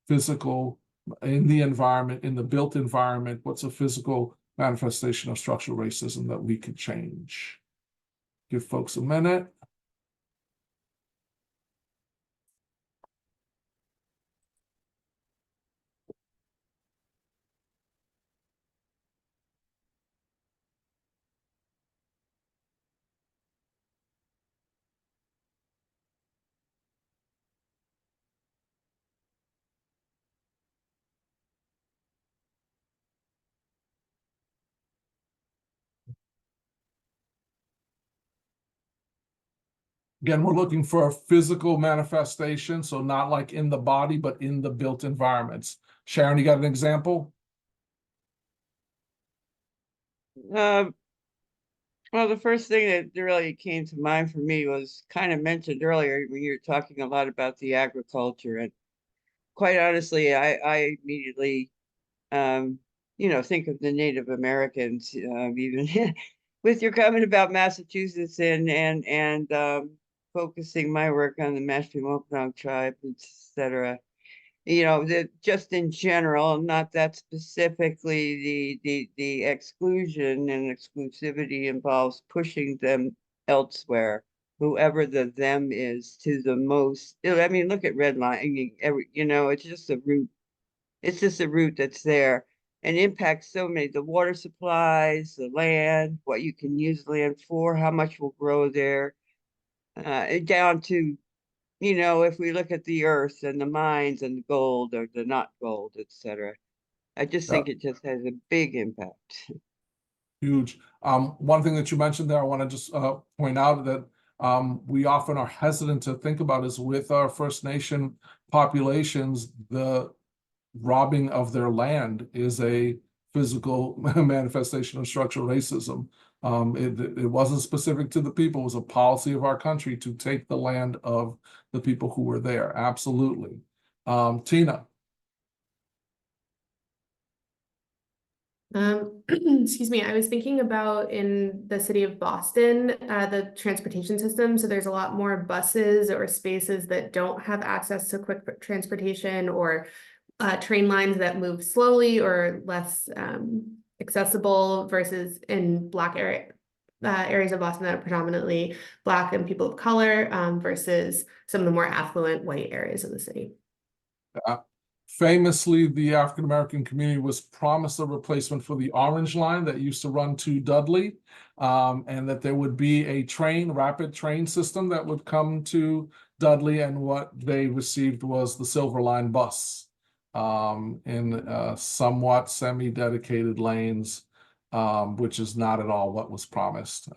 physical in the environment, in the built environment. What's a physical manifestation of structural racism that we could change? Give folks a minute. Again, we're looking for a physical manifestation, so not like in the body, but in the built environments. Sharon, you got an example? Well, the first thing that really came to mind for me was kind of mentioned earlier when you were talking a lot about the agriculture. And quite honestly, I immediately, think of the Native Americans, even with your comment about Massachusetts and focusing my work on the Mashpee Wampanoag tribe, etc. That just in general, not that specifically, the exclusion and exclusivity involves pushing them elsewhere, whoever the them is, to the most. I mean, look at redlining. It's just a root. It's just a root that's there and impacts so many, the water supplies, the land, what you can use land for, how much will grow there, down to, if we look at the earth and the mines and the gold or the not gold, etc. I just think it just has a big impact. Huge. One thing that you mentioned there, I want to just point out that we often are hesitant to think about is with our First Nation populations, the robbing of their land is a physical manifestation of structural racism. It wasn't specific to the people. It was a policy of our country to take the land of the people who were there. Absolutely. Tina. Excuse me, I was thinking about in the city of Boston, the transportation system. So there's a lot more buses or spaces that don't have access to quick transportation, or train lines that move slowly or less accessible, versus in Black areas of Boston that are predominantly Black and people of color, versus some of the more affluent white areas of the city. Famously, the African American community was promised a replacement for the Orange Line that used to run to Dudley, and that there would be a rapid train system that would come to Dudley, and what they received was the Silver Line bus in somewhat semi-dedicated lanes, which is not at all what was promised.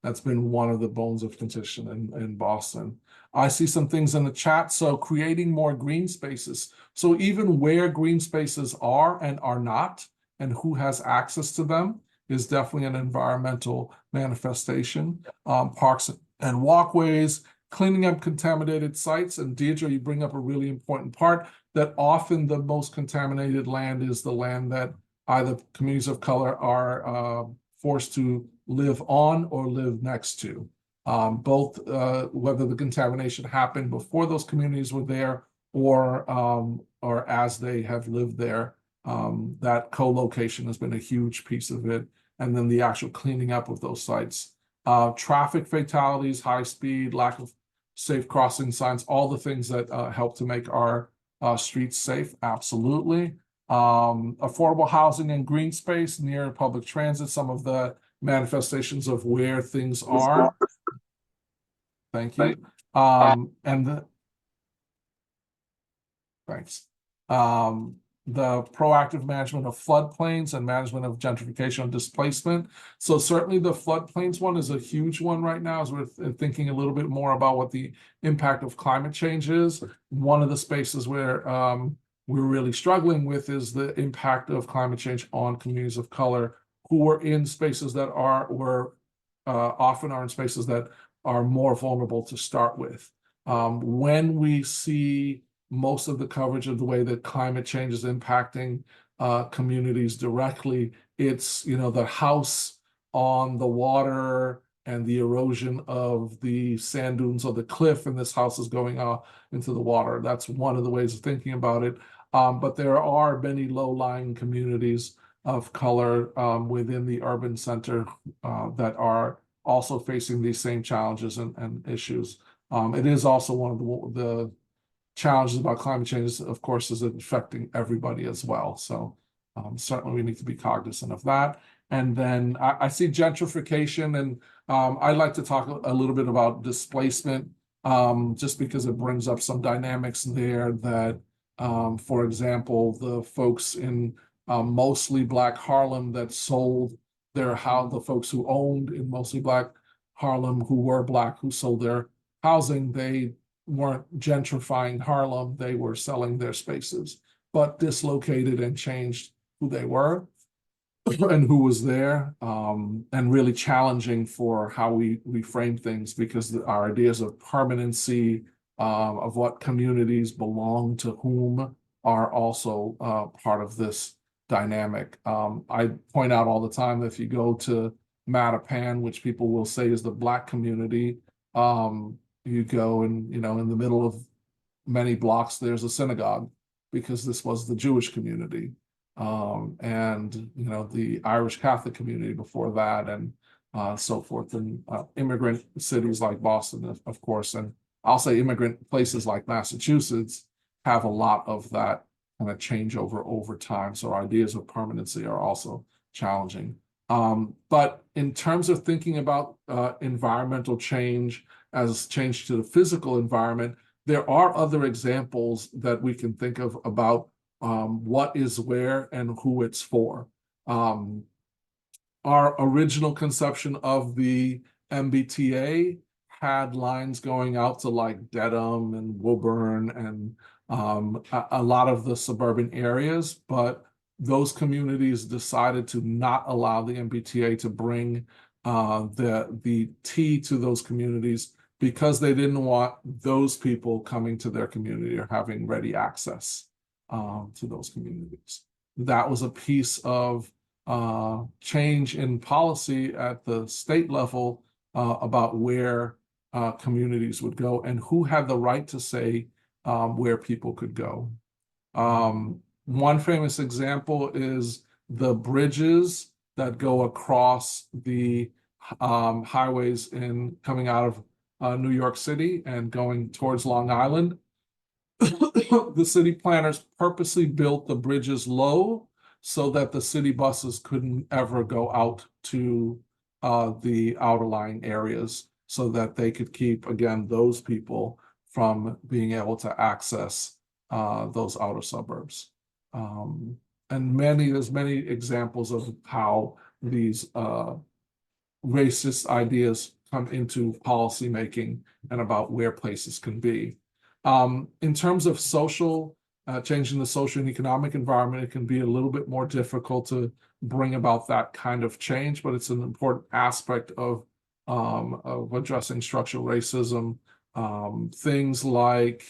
That's been one of the bones of contention in Boston. I see some things in the chat. So creating more green spaces. So even where green spaces are and are not, and who has access to them, is definitely an environmental manifestation. Parks and walkways, cleaning up contaminated sites. And Deirdre, you bring up a really important part, that often the most contaminated land is the land that either communities of color are forced to live on or live next to. Both whether the contamination happened before those communities were there, or as they have lived there. That co-location has been a huge piece of it. And then the actual cleaning up of those sites. Traffic fatalities, high speed, lack of safe crossing signs, all the things that help to make our streets safe, absolutely. Affordable housing and green space near public transit, some of the manifestations of where things are. Thank you. Thanks. The proactive management of floodplains and management of gentrification and displacement. So certainly the floodplains one is a huge one right now, as we're thinking a little bit more about what the impact of climate change is. One of the spaces where we're really struggling with is the impact of climate change on communities of color who are in spaces that often are in spaces that are more vulnerable to start with. When we see most of the coverage of the way that climate change is impacting communities directly, it's, the house on the water and the erosion of the sand dunes or the cliff, and this house is going into the water. That's one of the ways of thinking about it. But there are many low-lying communities of color within the urban center that are also facing these same challenges and issues. It is also one of the challenges about climate change, of course, is it affecting everybody as well. So certainly we need to be cognizant of that. And then I see gentrification, and I'd like to talk a little bit about displacement, just because it brings up some dynamics there that, for example, the folks in mostly Black Harlem that sold their house, the folks who owned in mostly Black Harlem who were Black, who sold their housing, they weren't gentrifying Harlem, they were selling their spaces, but dislocated and changed who they were and who was there, and really challenging for how we frame things, because our ideas of permanency, of what communities belong to whom, are also part of this dynamic. I point out all the time that if you go to Mattapan, which people will say is the Black community, you go and, in the middle of many blocks, there's a synagogue, because this was the Jewish community. And, the Irish Catholic community before that, and so forth. And immigrant cities like Boston, of course, and I'll say immigrant places like Massachusetts have a lot of that kind of changeover over time. So ideas of permanency are also challenging. But in terms of thinking about environmental change as change to the physical environment, there are other examples that we can think of about what is where and who it's for. Our original conception of the MBTA had lines going out to like Dedham and Woburn and a lot of the suburban areas, but those communities decided to not allow the MBTA to bring the T to those communities, because they didn't want those people coming to their community or having ready access to those communities. That was a piece of change in policy at the state level about where communities would go and who had the right to say where people could go. One famous example is the bridges that go across the highways in coming out of New York City and going towards Long Island. The city planners purposely built the bridges low so that the city buses couldn't ever go out to the outlying areas so that they could keep, again, those people from being able to access those outer suburbs. And there's many examples of how these racist ideas come into policymaking and about where places can be. In terms of changing the social and economic environment, it can be a little bit more difficult to bring about that kind of change, but it's an important aspect of addressing structural racism. Things like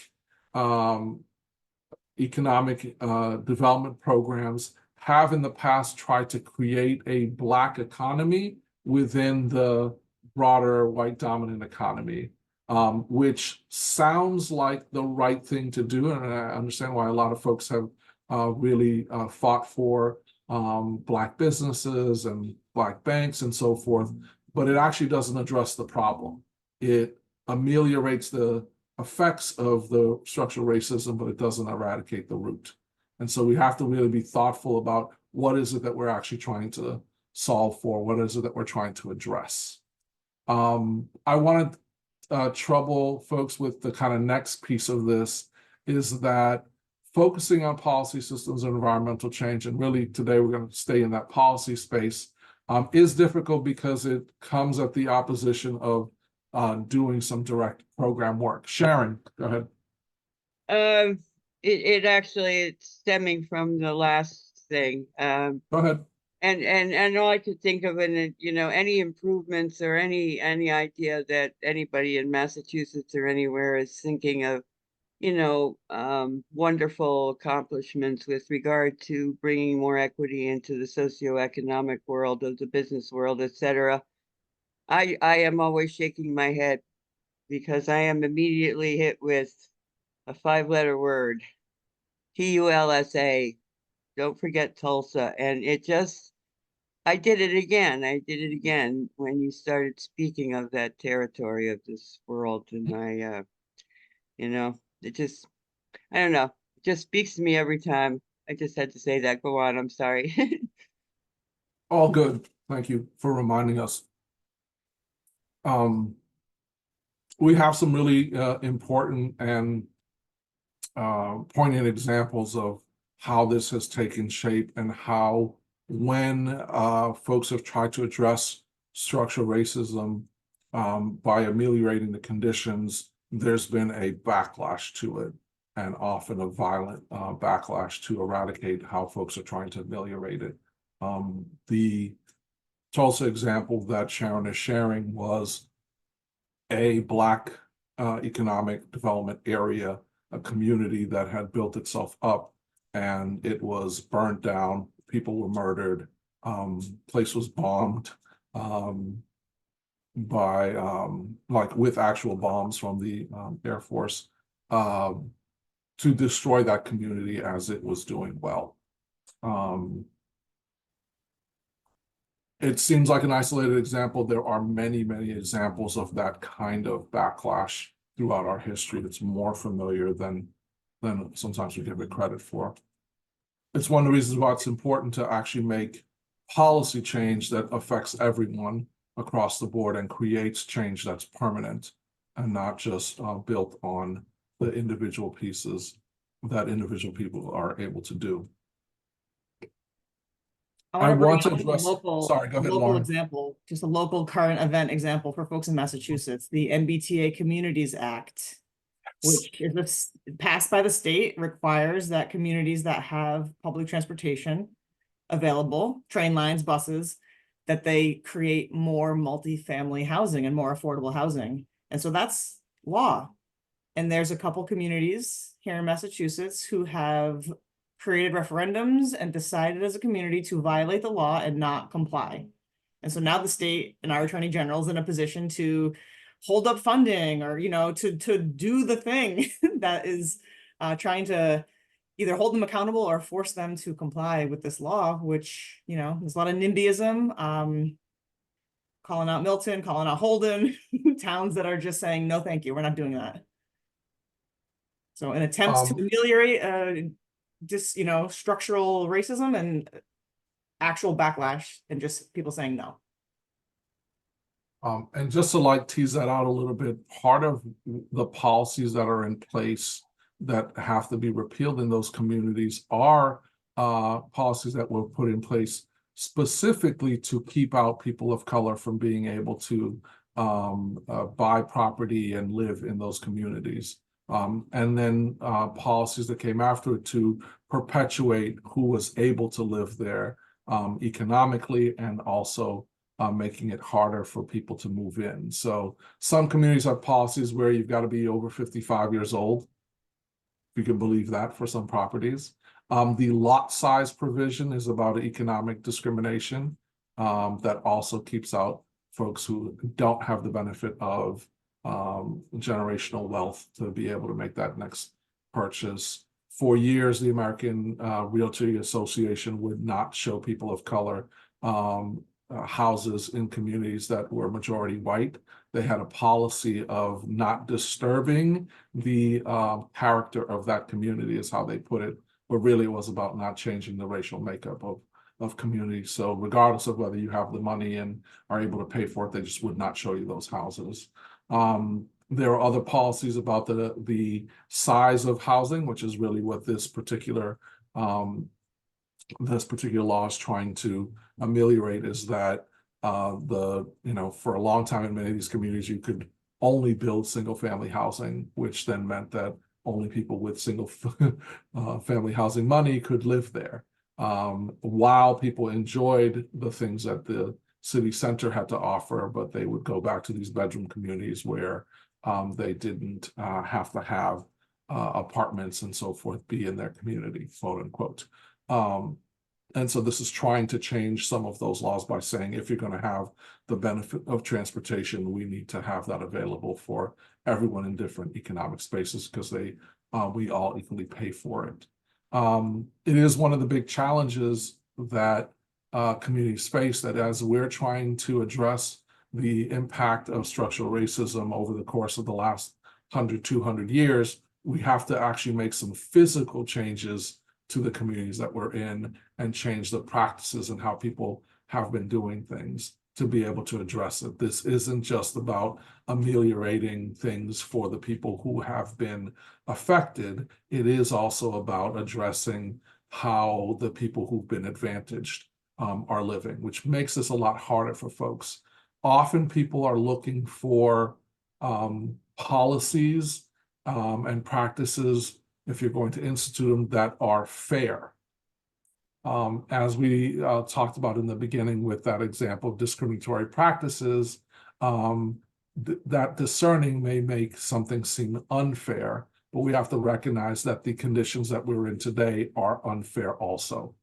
economic development programs have in the past tried to create a Black economy within the broader white dominant economy, which sounds like the right thing to do. And I understand why a lot of folks have really fought for Black businesses and Black banks and so forth, but it actually doesn't address the problem. It ameliorates the effects of the structural racism, but it doesn't eradicate the root. And so we have to really be thoughtful about what is it that we're actually trying to solve for, what is it that we're trying to address. I want to trouble folks with the kind of next piece of this is that focusing on policy systems and environmental change, and really today we're going to stay in that policy space, is difficult because it comes at the opposition of doing some direct program work. Sharon, go ahead. It's stemming from the last thing. Go ahead. And all I could think of, and any improvements or any idea that anybody in Massachusetts or anywhere is thinking of, wonderful accomplishments with regard to bringing more equity into the socioeconomic world of the business world, etc. I am always shaking my head because I am immediately hit with a 5-letter word, TULSA. Don't forget Tulsa. And I did it again. I did it again when you started speaking of that territory of this world. And it just, I don't know, it just speaks to me every time. I just had to say that. Go on. I'm sorry. All good. Thank you for reminding us. We have some really important and poignant examples of how this has taken shape and how when folks have tried to address structural racism by ameliorating the conditions, there's been a backlash to it, and often a violent backlash to eradicate how folks are trying to ameliorate it. The Tulsa example that Sharon is sharing was a Black economic development area, a community that had built itself up, and it was burnt down. People were murdered. Place was bombed with actual bombs from the Air Force to destroy that community as it was doing well. It seems like an isolated example. There are many, many examples of that kind of backlash throughout our history that's more familiar than sometimes we give it credit for. It's one of the reasons why it's important to actually make policy change that affects everyone across the board and creates change that's permanent and not just built on the individual pieces that individual people are able to do. I want to address, sorry, go ahead, local Lauren. example, just a local current event example for folks in Massachusetts, the MBTA Communities Act, which is passed by the state, requires that communities that have public transportation available, train lines, buses, that they create more multifamily housing and more affordable housing. And so that's law. And there's a couple communities here in Massachusetts who have created referendums and decided as a community to violate the law and not comply. And so now the state and our attorney general is in a position to hold up funding or, to do the thing that is trying to either hold them accountable or force them to comply with this law, which, there's a lot of NIMBYism, calling out Milton, calling out Holden, towns that are just saying, no, thank you, we're not doing that. So an attempt to ameliorate just, structural racism and actual backlash and just people saying no. And just to like tease that out a little bit, part of the policies that are in place that have to be repealed in those communities are policies that were put in place specifically to keep out people of color from being able to buy property and live in those communities. And then policies that came after it to perpetuate who was able to live there economically and also making it harder for people to move in. So some communities have policies where you've got to be over 55 years old, if you can believe that, for some properties. The lot size provision is about economic discrimination that also keeps out folks who don't have the benefit of generational wealth to be able to make that next purchase. For years, the American Realty Association would not show people of color houses in communities that were majority white. They had a policy of not disturbing the character of that community, is how they put it, but really it was about not changing the racial makeup of communities. So regardless of whether you have the money and are able to pay for it, they just would not show you those houses. There are other policies about the size of housing, which is really what this particular law is trying to ameliorate, is that for a long time in many of these communities, you could only build single family housing, which then meant that only people with single family housing money could live there. While people enjoyed the things that the city center had to offer, but they would go back to these bedroom communities where they didn't have to have apartments and so forth be in their community, quote unquote. And so this is trying to change some of those laws by saying, if you're going to have the benefit of transportation, we need to have that available for everyone in different economic spaces, because we all equally pay for it. It is one of the big challenges that communities face, that as we're trying to address the impact of structural racism over the course of the last 100, 200 years, we have to actually make some physical changes to the communities that we're in and change the practices and how people have been doing things to be able to address it. This isn't just about ameliorating things for the people who have been affected. It is also about addressing how the people who've been advantaged are living, which makes this a lot harder for folks. Often people are looking for policies and practices, if you're going to institute them, that are fair. As we talked about in the beginning with that example of discriminatory practices, that discerning may make something seem unfair, but we have to recognize that the conditions that we're in today are unfair also.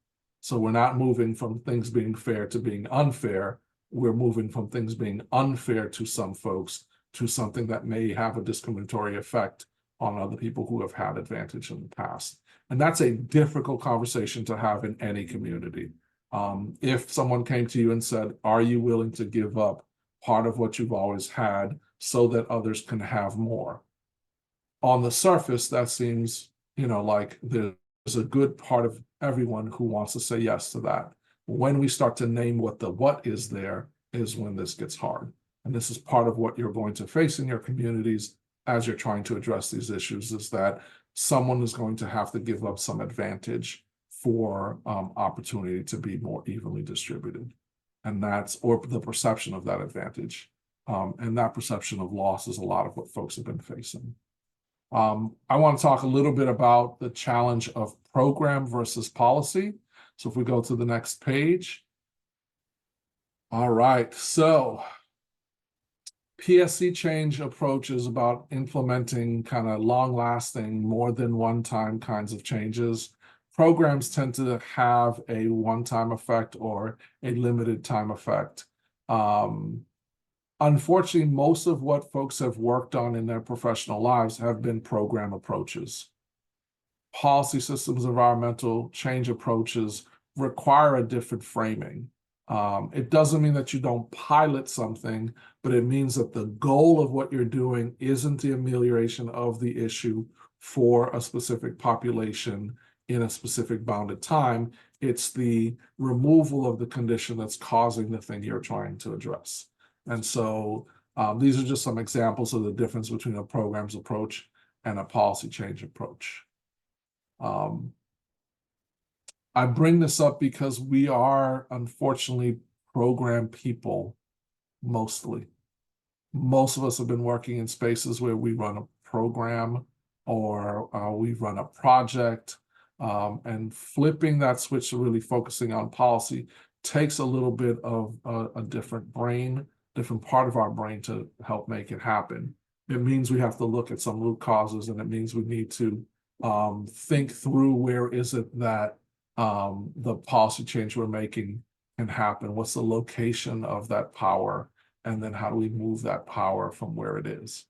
So we're not moving from things being fair to being unfair. We're moving from things being unfair to some folks to something that may have a discriminatory effect on other people who have had advantage in the past. And that's a difficult conversation to have in any community. If someone came to you and said, are you willing to give up part of what you've always had so that others can have more? On the surface, that seems, like there's a good part of everyone who wants to say yes to that. When we start to name what is there is when this gets hard. And this is part of what you're going to face in your communities as you're trying to address these issues, is that someone is going to have to give up some advantage for opportunity to be more evenly distributed. And or the perception of that advantage. And that perception of loss is a lot of what folks have been facing. I want to talk a little bit about the challenge of program versus policy. So if we go to the next page. All right, so PSE change approach is about implementing kind of long-lasting, more than one-time kinds of changes. Programs tend to have a one-time effect or a limited time effect. Unfortunately, most of what folks have worked on in their professional lives have been program approaches. Policy systems, environmental change approaches require a different framing. It doesn't mean that you don't pilot something, but it means that the goal of what you're doing isn't the amelioration of the issue for a specific population in a specific bounded time. It's the removal of the condition that's causing the thing you're trying to address. And so these are just some examples of the difference between a programs approach and a policy change approach. I bring this up because we are unfortunately program people mostly. Most of us have been working in spaces where we run a program or we run a project, and flipping that switch to really focusing on policy takes a little bit of a different brain, different part of our brain to help make it happen. It means we have to look at some root causes, and it means we need to think through where is it that the policy change we're making can happen. What's the location of that power? And then how do we move that power from where it is?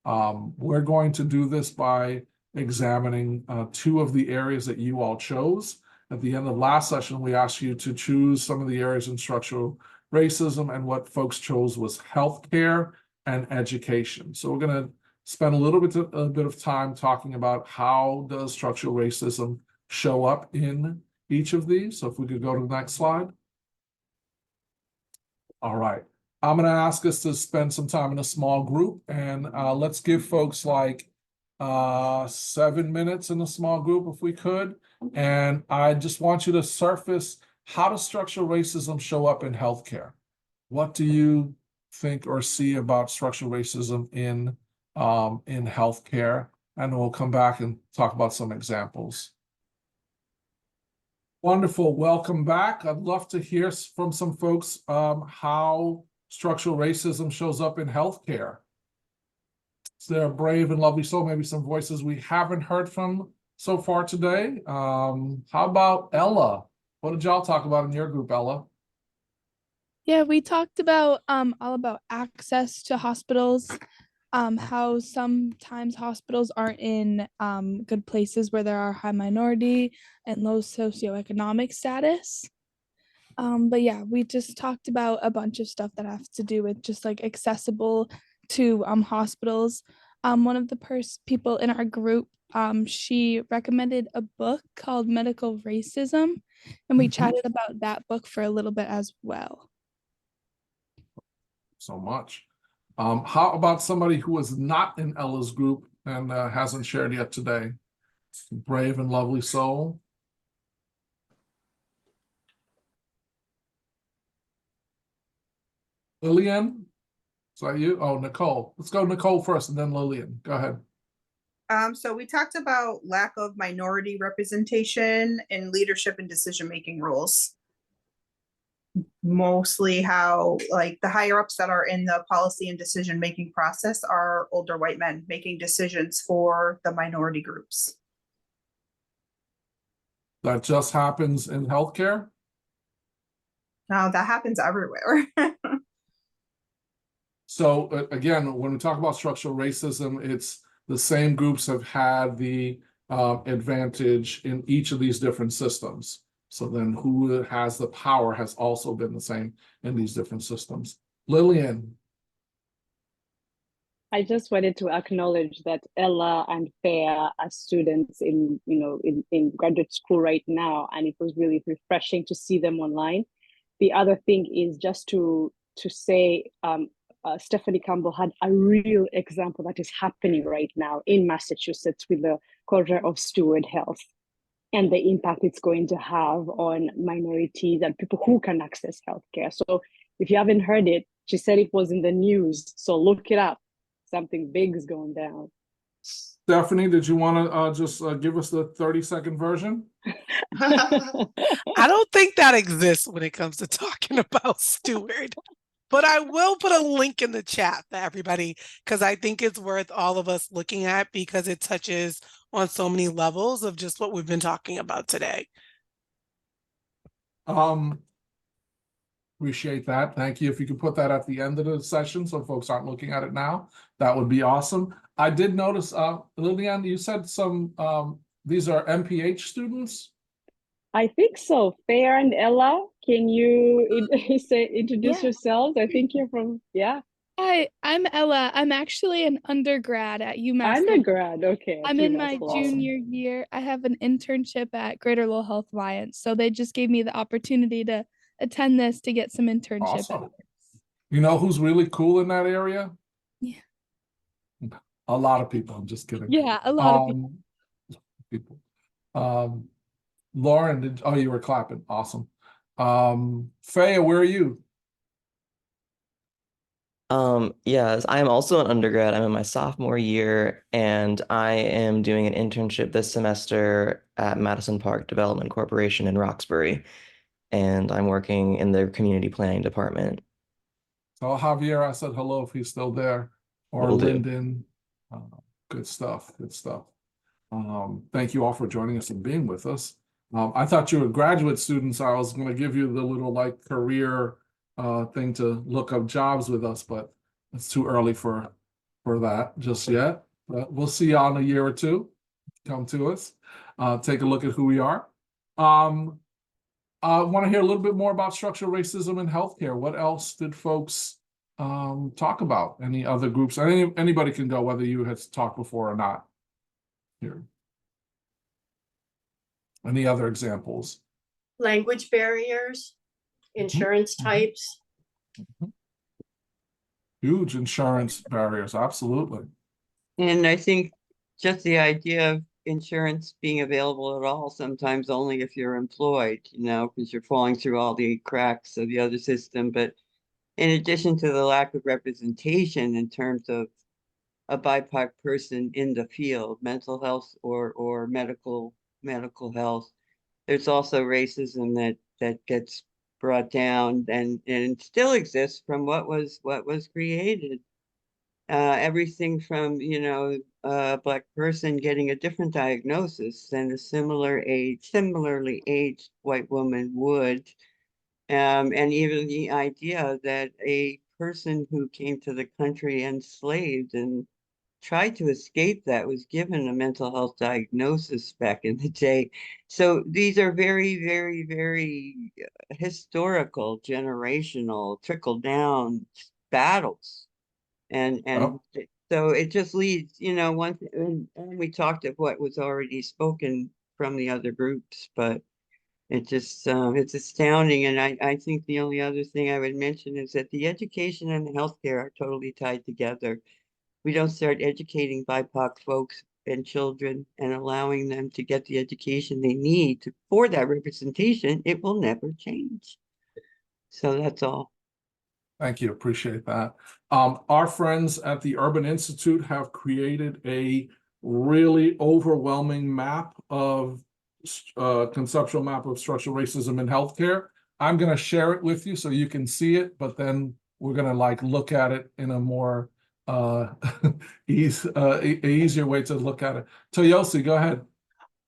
We're going to do this by examining two of the areas that you all chose. At the end of last session, we asked you to choose some of the areas in structural racism, and what folks chose was healthcare and education. So we're going to spend a bit of time talking about how does structural racism show up in each of these. So if we could go to the next slide. All right. I'm going to ask us to spend some time in a small group, and let's give folks like 7 minutes in a small group if we could. And I just want you to surface, how does structural racism show up in healthcare? What do you think or see about structural racism in healthcare? And we'll come back and talk about some examples. Wonderful. Welcome back. I'd love to hear from some folks how structural racism shows up in healthcare. Is there a brave and lovely soul? Maybe some voices we haven't heard from so far today. How about Ella? What did y'all talk about in your group, Ella? Yeah, we talked about all about access to hospitals, how sometimes hospitals aren't in good places where there are high minority and low socioeconomic status. But yeah, we just talked about a bunch of stuff that have to do with just like accessible to hospitals. One of the people in our group, she recommended a book called Medical Racism, and we chatted about that book for a little bit as well. So much. How about somebody who is not in Ella's group and hasn't shared yet today? Brave and lovely soul. Lillian, is that you? Oh, Nicole. Let's go Nicole first and then Lillian. Go ahead. So we talked about lack of minority representation in leadership and decision-making roles. Mostly how like the higher ups that are in the policy and decision-making process are older white men making decisions for the minority groups. That just happens in healthcare? Now that happens everywhere. So again, when we talk about structural racism, it's the same groups have had the advantage in each of these different systems. So then who has the power has also been the same in these different systems. Lillian. I just wanted to acknowledge that Ella and Fair are students in graduate school right now, and it was really refreshing to see them online. The other thing is just to say Stephanie Campbell had a real example that is happening right now in Massachusetts with the culture of steward health and the impact it's going to have on minorities and people who can access healthcare. So if you haven't heard it, she said it was in the news, so look it up. Something big is going down. Stephanie, did you want to just give us the 30-second version? I don't think that exists when it comes to talking about steward. But I will put a link in the chat for everybody because I think it's worth all of us looking at because it touches on so many levels of just what we've been talking about today. Appreciate that. Thank you. If you could put that at the end of the session so folks aren't looking at it now, that would be awesome. I did notice, Lillian, you said some, these are MPH students? I think so. Fair and Ella, can you introduce Yeah. yourselves? I think you're from, yeah. Hi, I'm Ella. I'm actually an undergrad at UMass. Undergrad, okay. I'm in my Awesome. junior year. I have an internship at Greater Lowell Health Alliance. So they just gave me the opportunity to attend this to get some internship. Awesome. You know who's really cool in that area? Yeah. A lot of people. I'm just kidding. Yeah, a lot of people. Lauren, oh, you were clapping. Awesome. Faya, where are you? Yes, I am also an undergrad. I'm in my sophomore year, and I am doing an internship this semester at Madison Park Development Corporation in Roxbury, and I'm working in the community planning department. Tell Javier I said hello if he's still there, or Will do. Lyndon. Good stuff. Good stuff. Thank you all for joining us and being with us. I thought you were graduate students. I was going to give you the little like career thing to look up jobs with us, but it's too early for that just yet. But we'll see y'all in a year or two. Come to us, take a look at who we are. I want to hear a little bit more about structural racism in healthcare. What else did folks talk about? Any other groups? Anybody can go, whether you had talked before or not. Here. Any other examples? Language barriers, insurance types. Huge insurance barriers, absolutely. And I think just the idea of insurance being available at all, sometimes only if you're employed, because you're falling through all the cracks of the other system. But in addition to the lack of representation in terms of a BIPOC person in the field, mental health or medical health, there's also racism that gets brought down and still exists from what was created. Everything from a Black person getting a different diagnosis than a similarly aged white woman would, and even the idea that a person who came to the country enslaved and tried to escape that was given a mental health diagnosis back in the day. So these are very, very, very historical, generational, trickle down battles. And so it just leads, once and we talked of what was already spoken from the other groups, but it just it's astounding. And I think the only other thing I would mention is that the education and the healthcare are totally tied together. We don't start educating BIPOC folks and children and allowing them to get the education they need for that representation, it will never change. So that's all. Thank you, appreciate that. Our friends at the Urban Institute have created a really overwhelming map of conceptual map of structural racism in healthcare. I'm going to share it with you so you can see it, but then we're going to look at it in a more easier way to look at it. Toyosi, go ahead.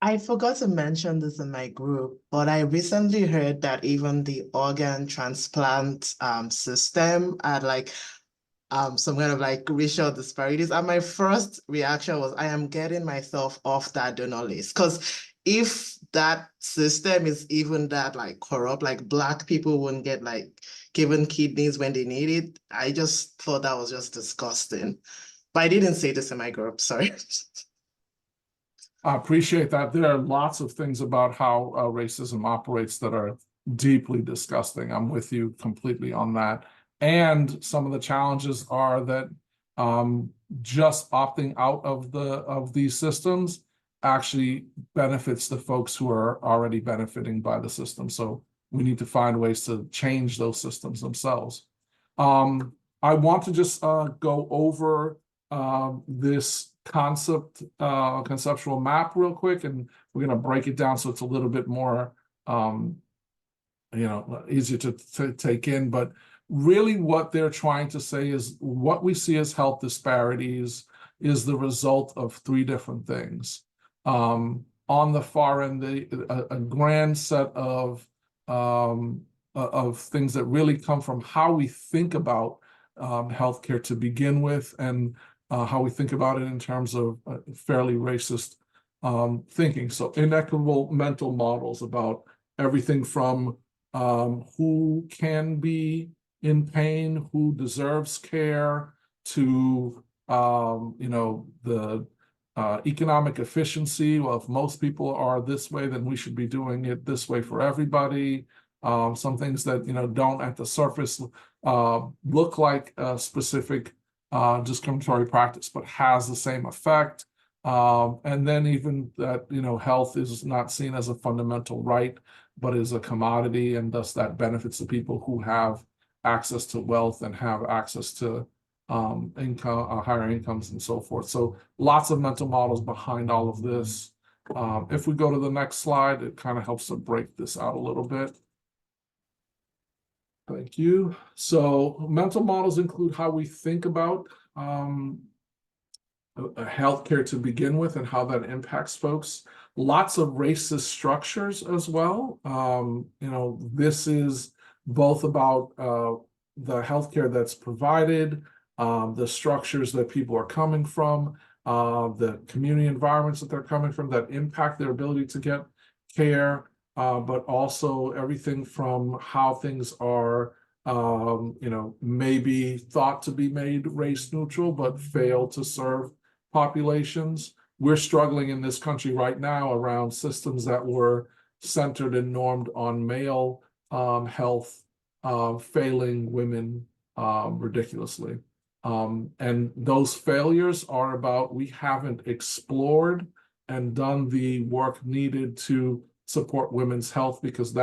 I forgot to mention this in my group, but I recently heard that even the organ transplant system had some kind of racial disparities. And my first reaction was, I am getting myself off that donor list. Because if that system is even that corrupt, Black people wouldn't get given kidneys when they need it. I just thought that was just disgusting. But I didn't say this in my group, sorry. I appreciate that. There are lots of things about how racism operates that are deeply disgusting. I'm with you completely on that. And some of the challenges are that just opting out of these systems actually benefits the folks who are already benefiting by the system. So we need to find ways to change those systems themselves. I want to just go over this conceptual map real quick, and we're going to break it down so it's a little bit more easier to take in. But really what they're trying to say is what we see as health disparities is the result of three different things. On the far end, a grand set of things that really come from how we think about healthcare to begin with, and how we think about it in terms of fairly racist thinking. So inequitable mental models about everything from who can be in pain, who deserves care, to the economic efficiency. Well, if most people are this way, then we should be doing it this way for everybody. Some things that don't at the surface look like a specific discriminatory practice, but has the same effect. And then even that health is not seen as a fundamental right, but is a commodity, and thus that benefits the people who have access to wealth and have access to income, higher incomes, and so forth. So lots of mental models behind all of this. If we go to the next slide, it kind of helps to break this out a little bit. Thank you. So mental models include how we think about healthcare to begin with and how that impacts folks. Lots of racist structures as well. This is both about the healthcare that's provided, the structures that people are coming from, the community environments that they're coming from that impact their ability to get care, but also everything from how things are maybe thought to be made race neutral, but fail to serve populations. We're struggling in this country right now around systems that were centered and normed on male health, failing women ridiculously. And those failures are about we haven't explored and done the work needed to support women's health, because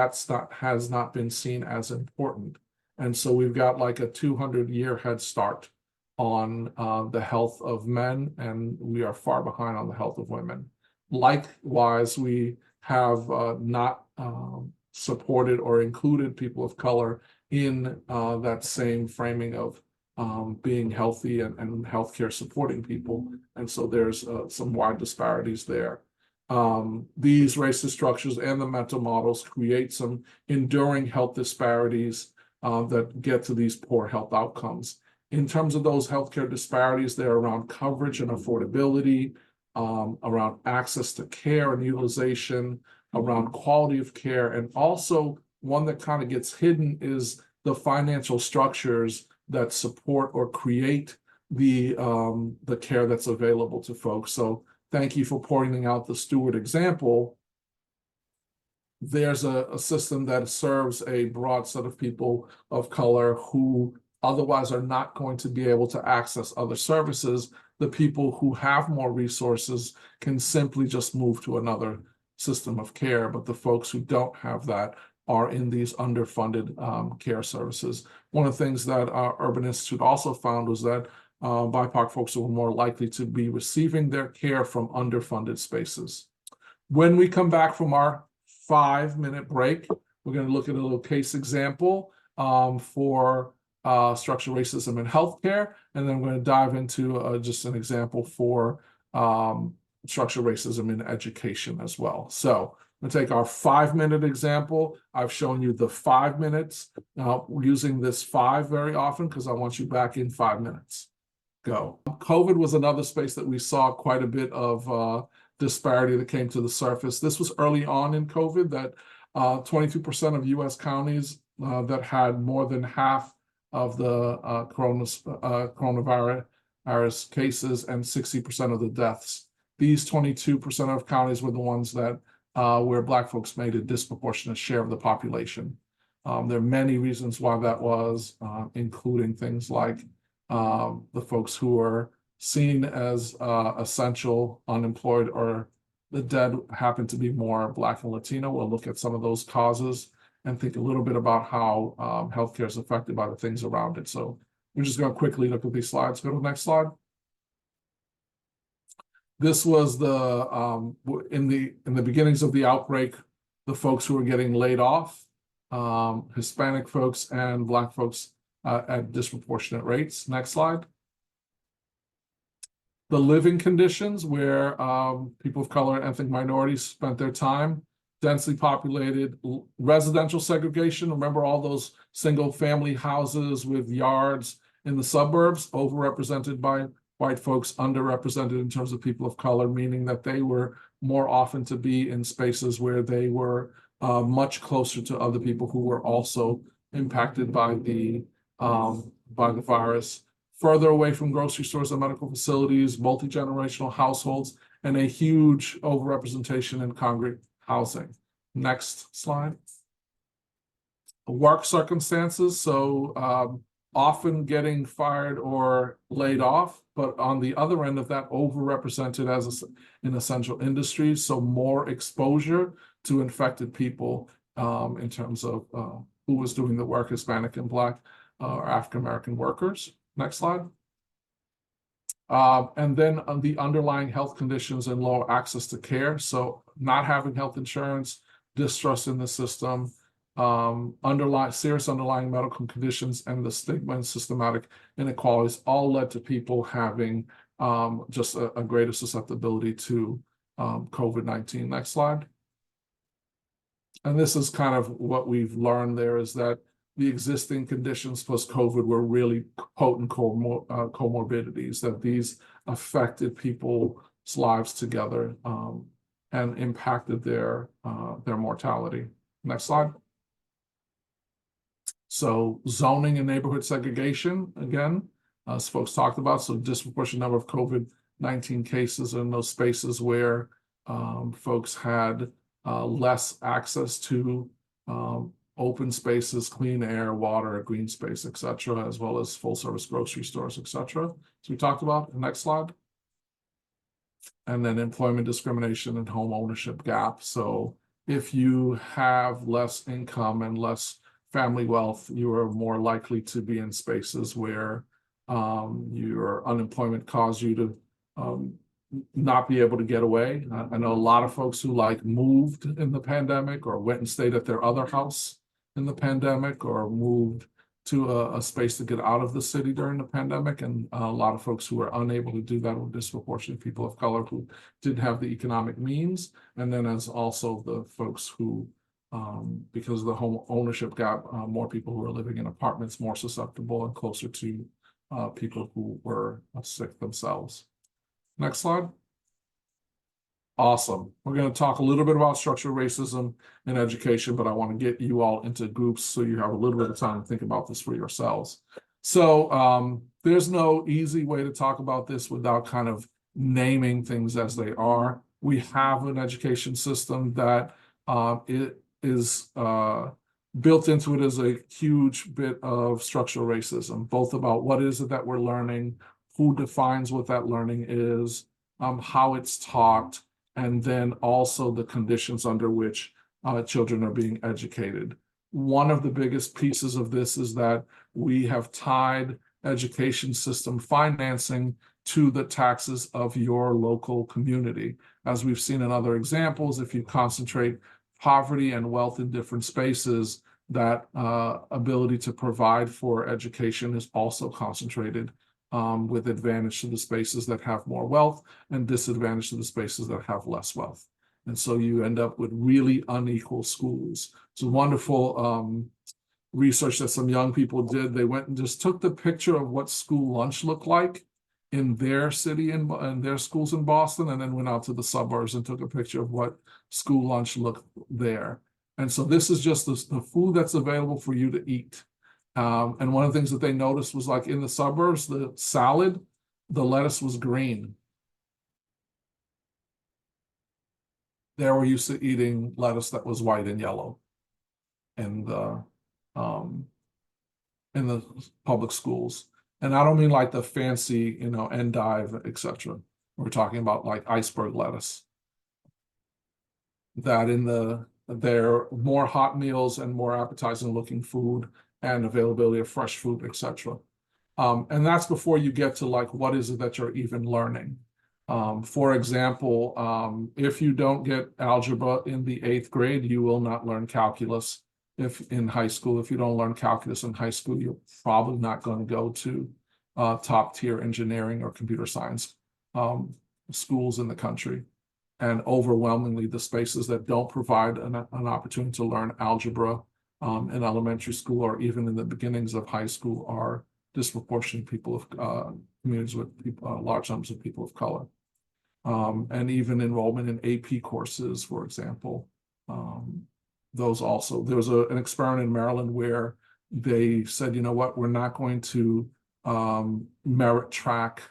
has not been seen as important. And so we've got like a 200-year head start on the health of men, and we are far behind on the health of women. Likewise, we have not supported or included people of color in that same framing of being healthy and healthcare supporting people. And so there's some wide disparities there. These racist structures and the mental models create some enduring health disparities that get to these poor health outcomes. In terms of those healthcare disparities, they're around coverage and affordability, around access to care and utilization, around quality of care, and also one that kind of gets hidden is the financial structures that support or create the care that's available to folks. So thank you for pointing out the Stewart example. There's a system that serves a broad set of people of color who otherwise are not going to be able to access other services. The people who have more resources can simply just move to another system of care, but the folks who don't have that are in these underfunded care services. One of the things that Urban Institute also found was that BIPOC folks were more likely to be receiving their care from underfunded spaces. When we come back from our 5-minute break, we're going to look at a little case example for structural racism in healthcare, and then we're going to dive into just an example for structural racism in education as well. So I'm going to take our 5-minute example. I've shown you the 5 minutes. Now, we're using this 5 very often because I want you back in 5 minutes. Go. COVID was another space that we saw quite a bit of disparity that came to the surface. This was early on in COVID that 22% of US counties that had more than half of the coronavirus cases and 60% of the deaths. These 22% of counties were the ones that where Black folks made a disproportionate share of the population. There are many reasons why that was, including things like the folks who are seen as essential, unemployed, or the dead happen to be more Black and Latino. We'll look at some of those causes and think a little bit about how healthcare is affected by the things around it. So we're just going to quickly look at these slides. Go to the next slide. This was the in the beginnings of the outbreak, the folks who were getting laid off, Hispanic folks and Black folks at disproportionate rates. Next slide. The living conditions where people of color and ethnic minorities spent their time, densely populated, residential segregation. Remember all those single family houses with yards in the suburbs, overrepresented by white folks, underrepresented in terms of people of color, meaning that they were more often to be in spaces where they were much closer to other people who were also impacted by the virus. Further away from grocery stores and medical facilities, multi-generational households, and a huge overrepresentation in congregate housing. Next slide. Work circumstances. So often getting fired or laid off, but on the other end of that, overrepresented in essential industries. So more exposure to infected people in terms of who was doing the work, Hispanic and Black or African-American workers. Next slide. And then on the underlying health conditions and low access to care. So not having health insurance, distrust in the system, serious underlying medical conditions, and the stigma and systematic inequalities all led to people having just a greater susceptibility to COVID-19. Next slide. And this is kind of what we've learned there, is that the existing conditions post-COVID were really potent comorbidities, that these affected people's lives together and impacted their mortality. Next slide. So zoning and neighborhood segregation, again, as folks talked about, so disproportionate number of COVID-19 cases in those spaces where folks had less access to open spaces, clean air, water, green space, et cetera, as well as full service grocery stores, et cetera. So we talked about. Next slide. And then employment discrimination and home ownership gap. So if you have less income and less family wealth, you are more likely to be in spaces where your unemployment caused you to not be able to get away. I know a lot of folks who moved in the pandemic or went and stayed at their other house in the pandemic or moved to a space to get out of the city during the pandemic. And a lot of folks who were unable to do that were disproportionate people of color who didn't have the economic means. And then as also the folks who, because of the home ownership gap, more people who are living in apartments, more susceptible and closer to people who were sick themselves. Next slide. Awesome. We're going to talk a little bit about structural racism in education, but I want to get you all into groups so you have a little bit of time to think about this for yourselves. So there's no easy way to talk about this without kind of naming things as they are. We have an education system that it is built into it as a huge bit of structural racism, both about what is it that we're learning, who defines what that learning is, how it's taught, and then also the conditions under which children are being educated. One of the biggest pieces of this is that we have tied education system financing to the taxes of your local community. As we've seen in other examples, if you concentrate poverty and wealth in different spaces, that ability to provide for education is also concentrated with advantage to the spaces that have more wealth and disadvantage to the spaces that have less wealth. And so you end up with really unequal schools. It's a wonderful research that some young people did. They went and just took the picture of what school lunch looked like in their city and their schools in Boston, and then went out to the suburbs and took a picture of what school lunch looked there. And so this is just the food that's available for you to eat. And one of the things that they noticed was in the suburbs, the salad, the lettuce was green. There we're used to eating lettuce that was white and yellow in the public schools. And I don't mean the fancy, endive, etc. We're talking about iceberg lettuce. That they're more hot meals and more appetizing looking food and availability of fresh food, etc. And that's before you get to what is it that you're even learning. For example, if you don't get algebra in the 8th grade, you will not learn calculus if in high school, if you don't learn calculus in high school, you're probably not going to go to top tier engineering or computer science schools in the country. And overwhelmingly, the spaces that don't provide an opportunity to learn algebra in elementary school or even in the beginnings of high school are disproportionate people of communities with large numbers of people of color. And even enrollment in AP courses, for example. Those also, there was an experiment in Maryland where they said, you know what, we're not going to merit track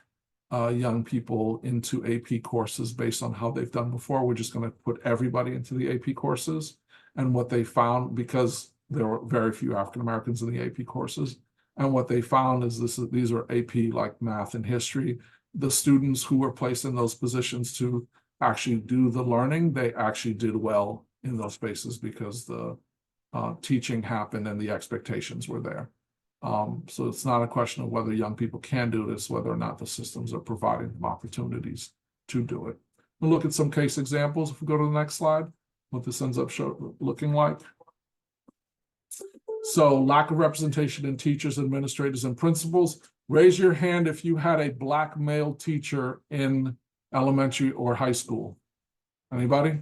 young people into AP courses based on how they've done before. We're just going to put everybody into the AP courses. And what they found, because there were very few African Americans in the AP courses, and what they found is these are AP like math and history. The students who were placed in those positions to actually do the learning, they actually did well in those spaces because the teaching happened and the expectations were there. So it's not a question of whether young people can do it, it's whether or not the systems are providing them opportunities to do it. We'll look at some case examples. If we go to the next slide, what this ends up looking like. So lack of representation in teachers, administrators, and principals. Raise your hand if you had a Black male teacher in elementary or high school. Anybody?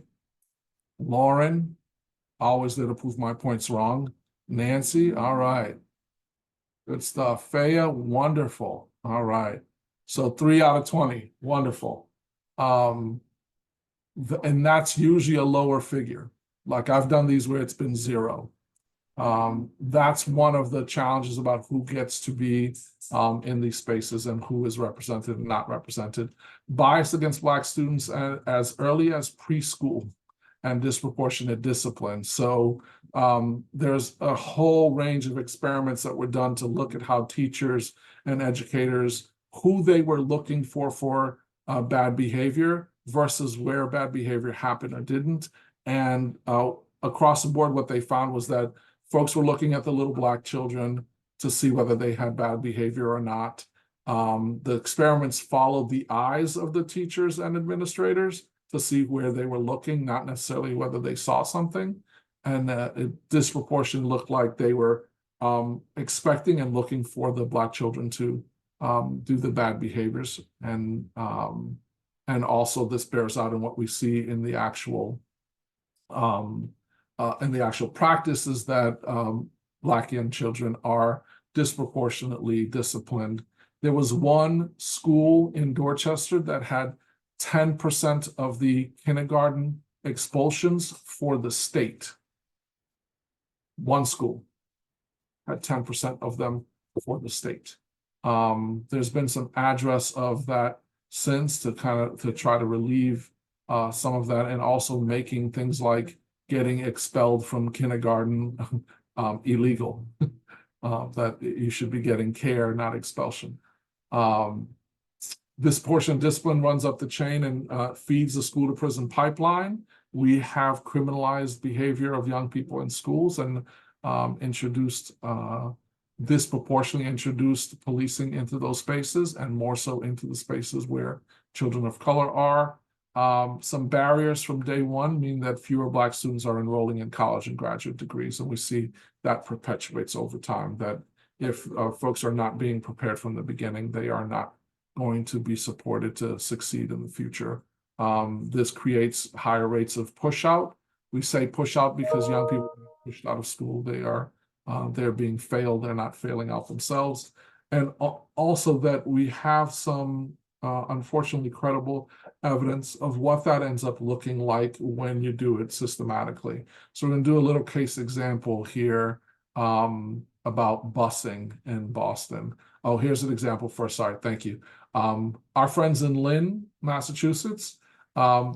Lauren, always there to prove my points wrong. Nancy, all right. Good stuff. Faya, wonderful. All right. So 3 out of 20, wonderful. And that's usually a lower figure. Like I've done these where it's been 0. That's one of the challenges about who gets to be in these spaces and who is represented and not represented. Bias against Black students as early as preschool and disproportionate discipline. So there's a whole range of experiments that were done to look at how teachers and educators, who they were looking for bad behavior versus where bad behavior happened or didn't. And across the board, what they found was that folks were looking at the little Black children to see whether they had bad behavior or not. The experiments followed the eyes of the teachers and administrators to see where they were looking, not necessarily whether they saw something. And it disproportionately looked like they were expecting and looking for the Black children to do the bad behaviors. And also this bears out in what we see in the actual practice is that Black young children are disproportionately disciplined. There was one school in Dorchester that had 10% of the kindergarten expulsions for the state. One school had 10% of them for the state. There's been some address of that since to try to relieve some of that, and also making things like getting expelled from kindergarten illegal. That you should be getting care, not expulsion. This portion of discipline runs up the chain and feeds the school to prison pipeline. We have criminalized behavior of young people in schools and disproportionately introduced policing into those spaces, and more so into the spaces where children of color are. Some barriers from day one mean that fewer Black students are enrolling in college and graduate degrees, and we see that perpetuates over time, that if folks are not being prepared from the beginning, they are not going to be supported to succeed in the future. This creates higher rates of push out. We say push out because young people are pushed out of school. They're being failed. They're not failing out themselves. And also that we have some unfortunately credible evidence of what that ends up looking like when you do it systematically. So we're going to do a little case example here about busing in Boston. Oh, here's an example first. Sorry, thank you. Our friends in Lynn, Massachusetts,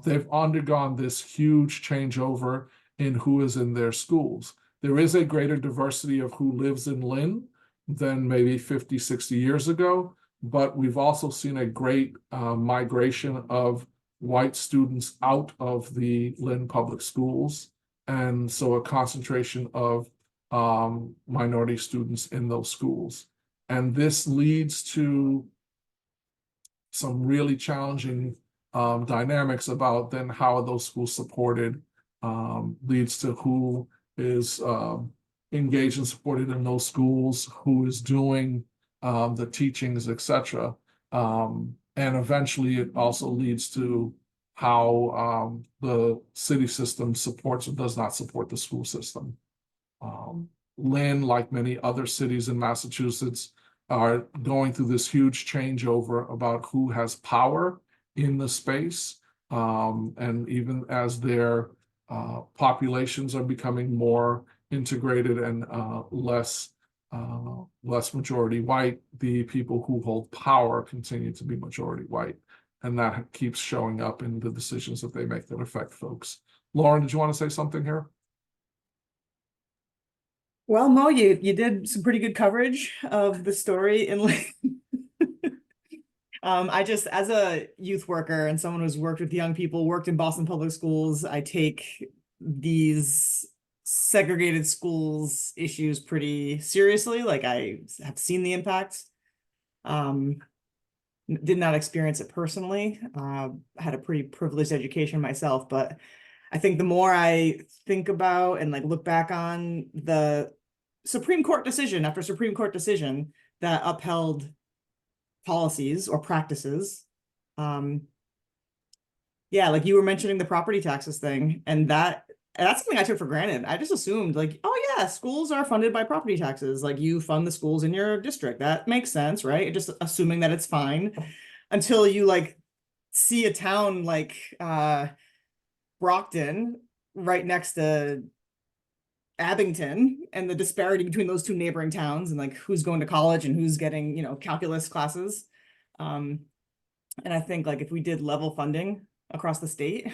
they've undergone this huge changeover in who is in their schools. There is a greater diversity of who lives in Lynn than maybe 50, 60 years ago, but we've also seen a great migration of white students out of the Lynn public schools. And so a concentration of minority students in those schools. And this leads to some really challenging dynamics about then how are those schools supported, leads to who is engaged and supported in those schools, who is doing the teachings, etc. And eventually it also leads to how the city system supports or does not support the school system. Lynn, like many other cities in Massachusetts, are going through this huge changeover about who has power in the space. And even as their populations are becoming more integrated and less majority white, the people who hold power continue to be majority white. And that keeps showing up in the decisions that they make that affect folks. Lauren, did you want to say something here? Well, Mo, you did some pretty good coverage of the story in I just, as a youth worker and someone who's worked with young people, worked in Boston Public Schools, I take these segregated schools issues pretty seriously. Like, I have seen the impact. Did not experience it personally. Had a pretty privileged education myself, but I think the more I think about and like look back on the Supreme Court decision after Supreme Court decision that upheld policies or practices, yeah, like you were mentioning the property taxes thing, and that's something I took for granted. I just assumed like, oh yeah, schools are funded by property taxes. Like you fund the schools in your district. That makes sense, right? Just assuming that it's fine until you like see a town like Brockton right next to Abington and the disparity between those two neighboring towns and like who's going to college and who's getting, calculus classes. And I think like if we did level funding across the state,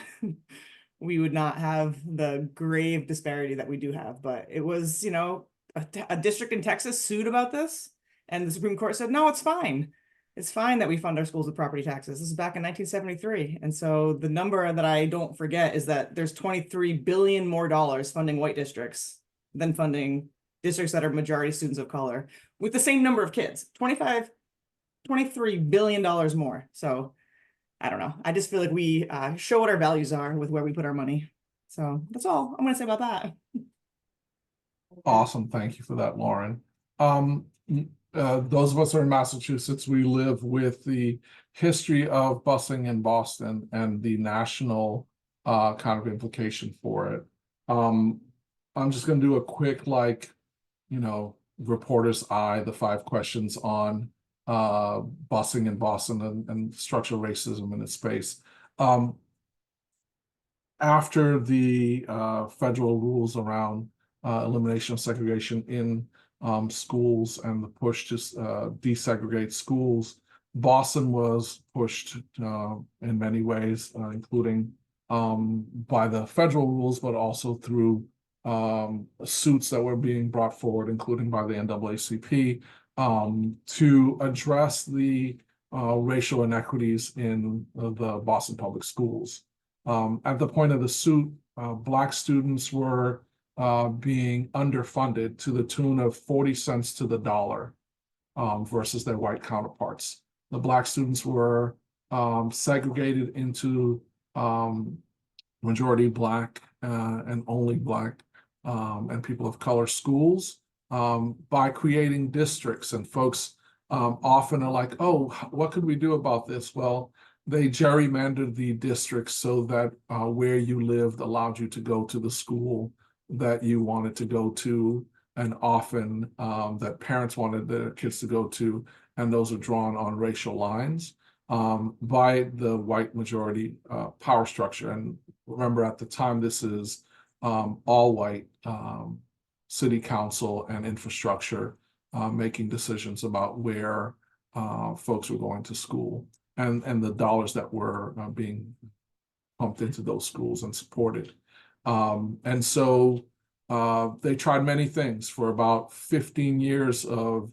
we would not have the grave disparity that we do have. But it was, a district in Texas sued about this, and the Supreme Court said, no, it's fine. It's fine that we fund our schools with property taxes. This is back in 1973. And so the number that I don't forget is that there's 23 billion more dollars funding white districts than funding districts that are majority students of color with the same number of kids, 23 billion dollars more. So I don't know. I just feel like we show what our values are with where we put our money. So that's all I'm going to say about that. Awesome. Thank you for that, Lauren. Those of us who are in Massachusetts, we live with the history of busing in Boston and the national kind of implication for it. I'm just going to do a quick, reporter's eye, the 5 questions on busing in Boston and structural racism in its space. After the federal rules around elimination of segregation in schools and the push to desegregate schools, Boston was pushed in many ways, including by the federal rules, but also through suits that were being brought forward, including by the NAACP, to address the racial inequities in the Boston public schools. At the point of the suit, Black students were being underfunded to the tune of 40 cents to the dollar versus their white counterparts. The Black students were segregated into majority Black and only Black and people of color schools by creating districts. And folks often are like, oh, what could we do about this? Well, they gerrymandered the districts so that where you lived allowed you to go to the school that you wanted to go to, and often that parents wanted their kids to go to, and those are drawn on racial lines by the white majority power structure. And remember, at the time, this is all white city council and infrastructure making decisions about where folks were going to school and the dollars that were being pumped into those schools and supported. And so they tried many things for about 15 years of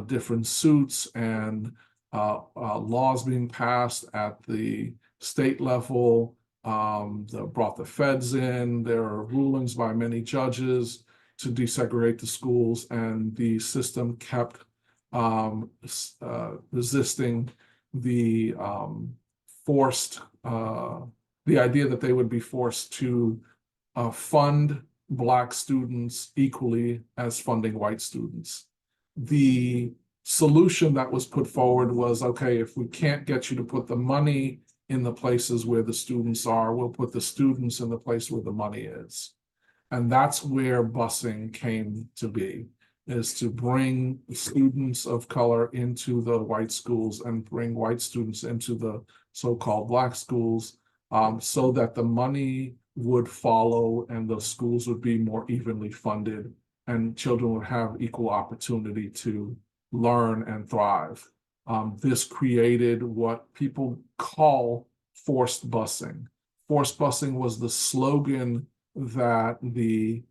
different suits and laws being passed at the state level that brought the feds in. There are rulings by many judges to desegregate the schools, and the system kept resisting the the idea that they would be forced to fund Black students equally as funding white students. The solution that was put forward was, okay, if we can't get you to put the money in the places where the students are, we'll put the students in the place where the money is. And that's where busing came to be, is to bring students of color into the white schools and bring white students into the so-called Black schools, so that the money would follow and the schools would be more evenly funded and children would have equal opportunity to learn and thrive. This created what people call forced busing. Forced busing was the slogan that the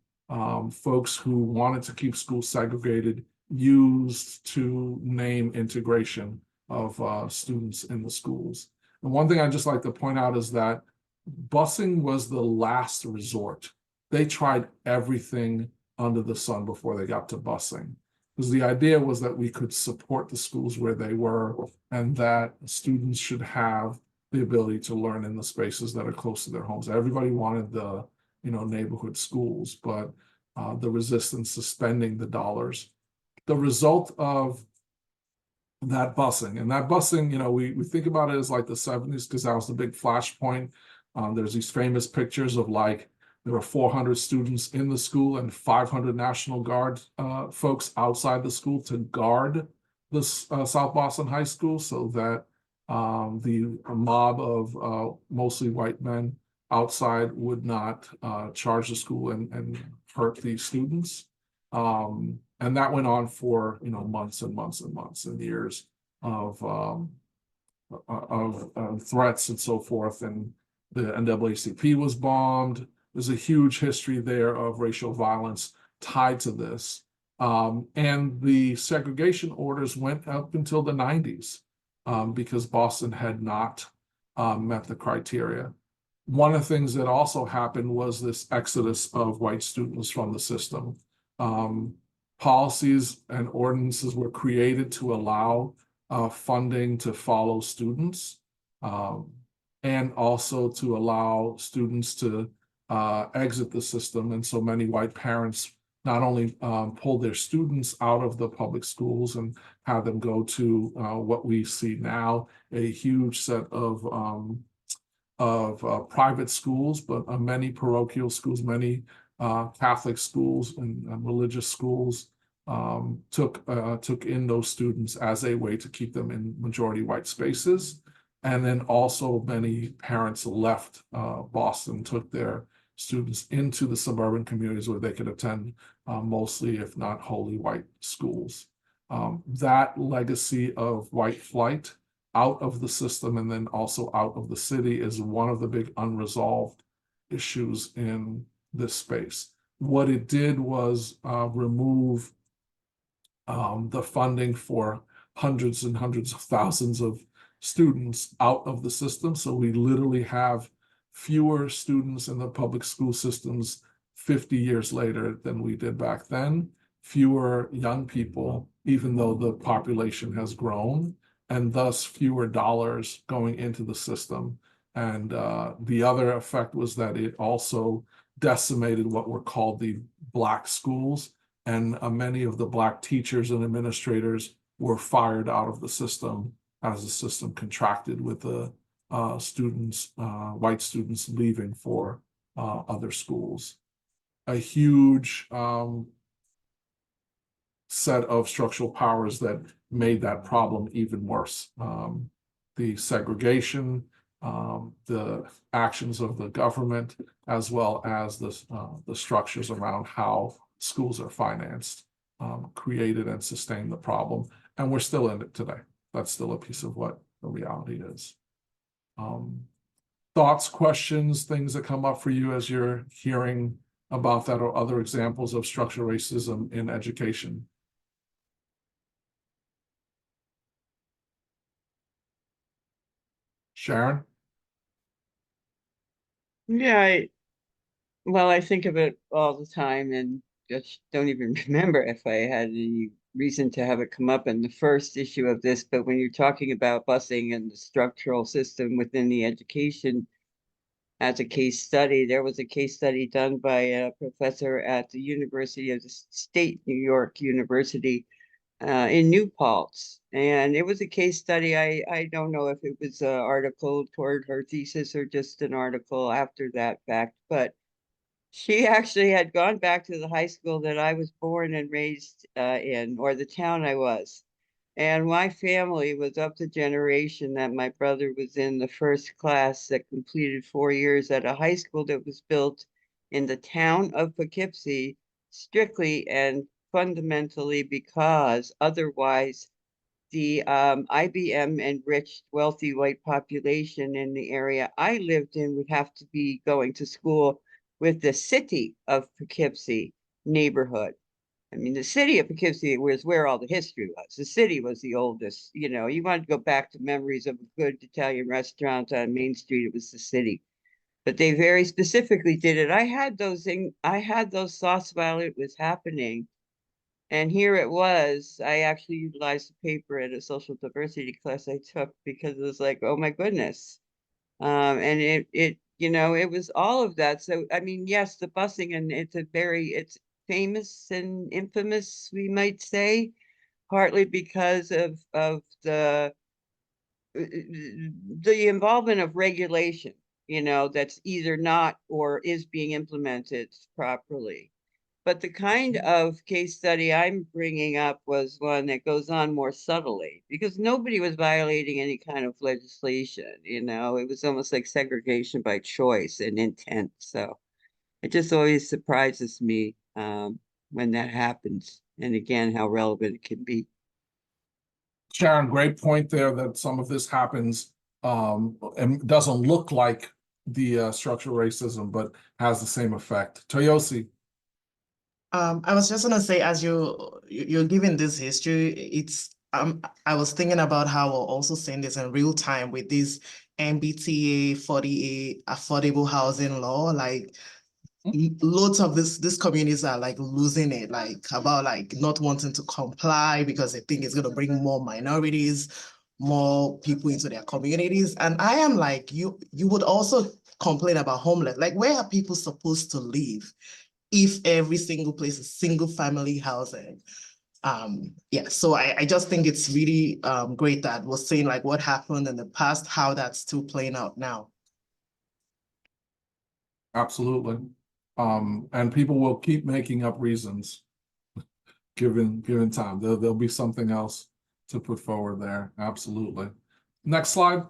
folks who wanted to keep schools segregated used to name integration of students in the schools. And one thing I'd just like to point out is that busing was the last resort. They tried everything under the sun before they got to busing. Because the idea was that we could support the schools where they were and that students should have the ability to learn in the spaces that are close to their homes. Everybody wanted the neighborhood schools, but the resistance to spending the dollars. The result of that busing, and that busing, we think about it as like the 70s because that was the big flashpoint. There's these famous pictures of like there were 400 students in the school and 500 National Guard folks outside the school to guard the South Boston High School so that the mob of mostly white men outside would not charge the school and hurt these students. And that went on for months and months and months and years of threats and so forth. And the NAACP was bombed. There's a huge history there of racial violence tied to this. And the segregation orders went up until the 90s because Boston had not met the criteria. One of the things that also happened was this exodus of white students from the system. Policies and ordinances were created to allow funding to follow students and also to allow students to exit the system. And so many white parents not only pull their students out of the public schools and have them go to what we see now, a huge set of private schools, but many parochial schools, many Catholic schools and religious schools took in those students as a way to keep them in majority white spaces. And then also many parents left Boston, took their students into the suburban communities where they could attend mostly, if not wholly, white schools. That legacy of white flight out of the system and then also out of the city is one of the big unresolved issues in this space. What it did was remove the funding for hundreds and hundreds of thousands of students out of the system. So we literally have fewer students in the public school systems 50 years later than we did back then, fewer young people, even though the population has grown, and thus fewer dollars going into the system. And the other effect was that it also decimated what were called the Black schools, and many of the Black teachers and administrators were fired out of the system as the system contracted with the students, white students leaving for other schools. A huge set of structural powers that made that problem even worse. The segregation, the actions of the government, as well as the structures around how schools are financed, created and sustained the problem. And we're still in it today. That's still a piece of what the reality is. Thoughts, questions, things that come up for you as you're hearing about that or other examples of structural racism in education? Sharon? Yeah, well, I think of it all the time and just don't even remember if I had any reason to have it come up in the first issue of this. But when you're talking about busing and the structural system within the education as a case study. There was a case study done by a professor at the University of the State, New York University, in New Paltz. And it was a case study. I don't know if it was an article toward her thesis or just an article after that fact, but she actually had gone back to the high school that I was born and raised in, or the town I was. And my family was up the generation that my brother was in the first class that completed 4 years at a high school that was built in the town of Poughkeepsie strictly and fundamentally because otherwise the IBM enriched wealthy white population in the area I lived in would have to be going to school with the city of Poughkeepsie neighborhood. I mean, the city of Poughkeepsie was where all the history was. The city was the oldest. You know, you wanted to go back to memories of a good Italian restaurant on Main Street, it was the city. But they very specifically did it. I had those thoughts while it was happening. And here it was. I actually utilized the paper at a social diversity class I took because it was like, oh my goodness. And it was all of that. So, I mean, yes, the busing, and it's famous and infamous, we might say, partly because of the involvement of regulation, that's either not or is being implemented properly. But the kind of case study I'm bringing up was one that goes on more subtly because nobody was violating any kind of legislation. It was almost like segregation by choice and intent. So it just always surprises me when that happens. And again, how relevant it can be. Sharon, great point there that some of this happens and doesn't look like the structural racism, but has the same effect. Toyosi. I was just gonna say, as you're giving this history, it's I was thinking about how we're also seeing this in real time with this MBTA 48 affordable housing law. Like loads of these communities are like losing it, like about like not wanting to comply because they think it's gonna bring more minorities, more people into their communities. And I am like, you would also complain about homeless. Like, where are people supposed to live if every single place is single family housing? Yeah, so I just think it's really great that we're seeing like what happened in the past, how that's still playing out now. Absolutely. And people will keep making up reasons given time. There'll be something else to put forward there. Absolutely. Next slide.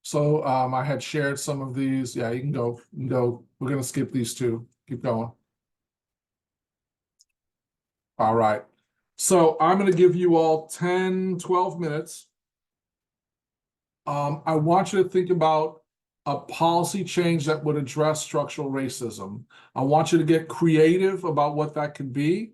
So I had shared some of these. Yeah, you can go. We're going to skip these two. Keep going. All right. So I'm going to give you all 10, 12 minutes. I want you to think about a policy change that would address structural racism. I want you to get creative about what that could be.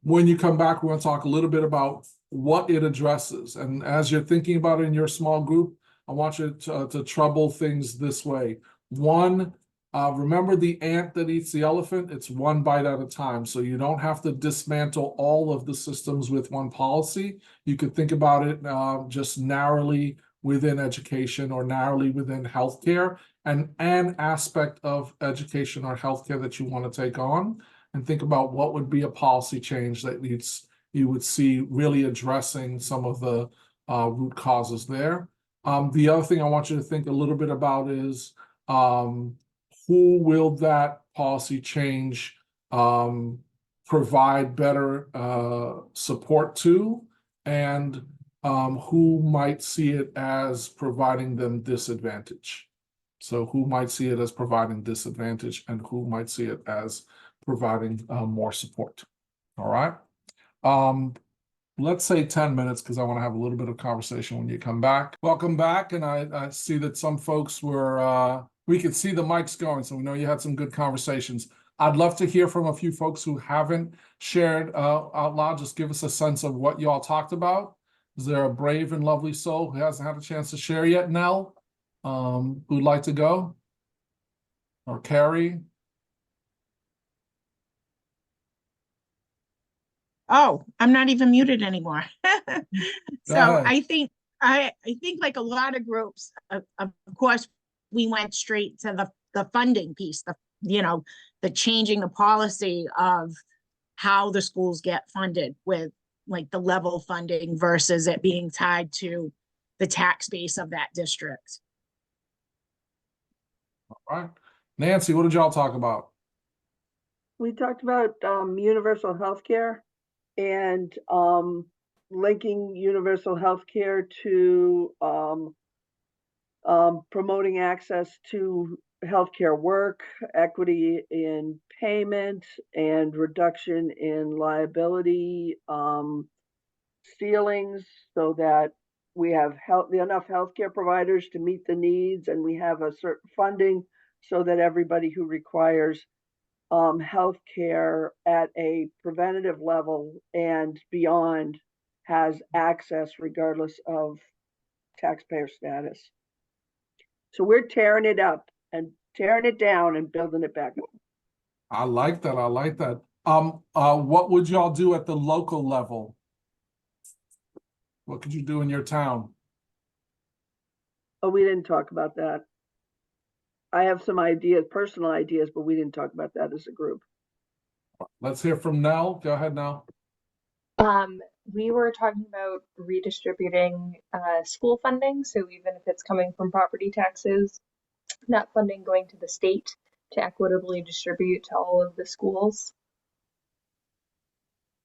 When you come back, we're going to talk a little bit about what it addresses. And as you're thinking about it in your small group, I want you to trouble things this way. One, remember the ant that eats the elephant? It's one bite at a time. So you don't have to dismantle all of the systems with one policy. You could think about it just narrowly within education or narrowly within healthcare, and an aspect of education or healthcare that you want to take on, and think about what would be a policy change that you would see really addressing some of the root causes there. The other thing I want you to think a little bit about is who will that policy change provide better support to, and who might see it as providing them disadvantage. So who might see it as providing disadvantage and who might see it as providing more support. All right. Let's say 10 minutes because I want to have a little bit of conversation when you come back. Welcome back. And I see that some folks were, we could see the mics going, so we know you had some good conversations. I'd love to hear from a few folks who haven't shared out loud. Just give us a sense of what you all talked about. Is there a brave and lovely soul who hasn't had a chance to share yet? Nell, who'd like to go? Or Carrie? Oh, I'm not even muted anymore. So I think I think like a lot of groups, of course, we went straight to the funding piece, the changing the policy of how the schools get funded with like the level funding versus it being tied to the tax base of that district. All right. Nancy, what did y'all talk about? We talked about universal health care and linking universal health care to promoting access to healthcare work, equity in payment, and reduction in liability ceilings, so that we have enough healthcare providers to meet the needs, and we have a certain funding so that everybody who requires healthcare at a preventative level and beyond has access regardless of taxpayer status. So we're tearing it up and tearing it down and building it back up. I like that. I like that. What would y'all do at the local level? What could you do in your town? Oh, we didn't talk about that. I have some ideas, personal ideas, but we didn't talk about that as a group. Let's hear from Nell. Go ahead, Nell. We were talking about redistributing school funding. So even if it's coming from property taxes, that funding going to the state to equitably distribute to all of the schools.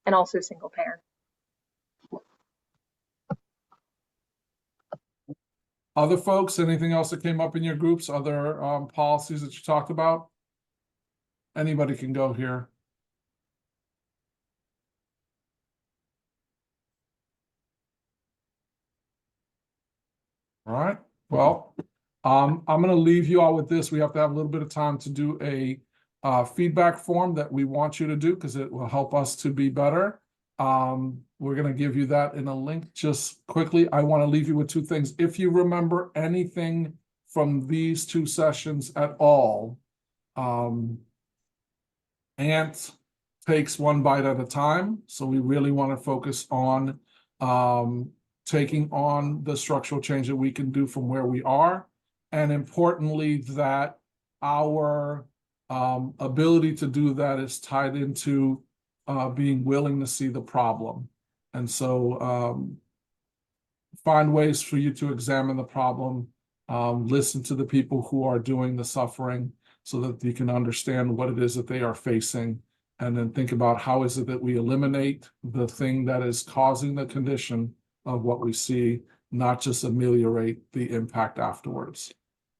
And also single payer. Other folks, anything else that came up in your groups, other policies that you talked about? Anybody can go here. All right, well, I'm going to leave you all with this. We have to have a little bit of time to do a feedback form that we want you to do because it will help us to be better. We're going to give you that in a link. Just quickly, I want to leave you with two things. If you remember anything from these two sessions at all, Ant takes one bite at a time. So we really want to focus on taking on the structural change that we can do from where we are. And importantly, that our ability to do that is tied into being willing to see the problem. And so find ways for you to examine the problem, listen to the people who are doing the suffering so that you can understand what it is that they are facing, and then think about how is it that we eliminate the thing that is causing the condition of what we see, not just ameliorate the impact afterwards.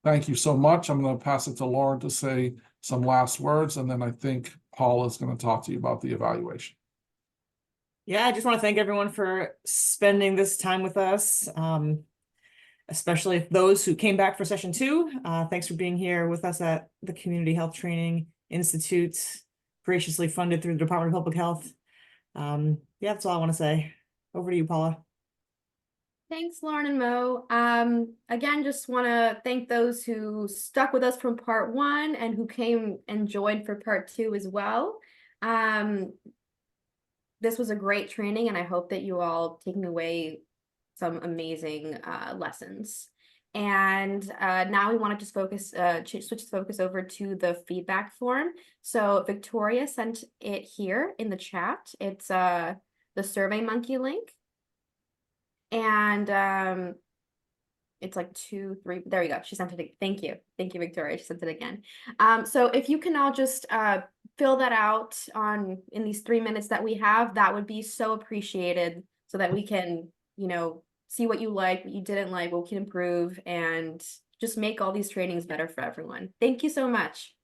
Thank you so much. I'm going to pass it to Lauren to say some last words, and then I think Paul is going to talk to you about the evaluation. Yeah, I just want to thank everyone for spending this time with us, especially those who came back for session 2. Thanks for being here with us at the Community Health Training Institute, graciously funded through the Department of Public Health. Yeah, that's all I want to say. Over to you, Paula. Thanks, Lauren and Mo. Again, just want to thank those who stuck with us from part 1 and who came and joined for part 2 as well. This was a great training, and I hope that you all taking away some amazing lessons. And now we want to just focus, switch the focus over to the feedback form. So Victoria sent it here in the chat. It's the SurveyMonkey link. And it's like 2, 3, there you go. She sent it. Thank you, Victoria. She sent it again. So if you can all just fill that out in these 3 minutes that we have, that would be so appreciated, so that we can, see what you like, what you didn't like, what we can improve, and just make all these trainings better for everyone. Thank you so much.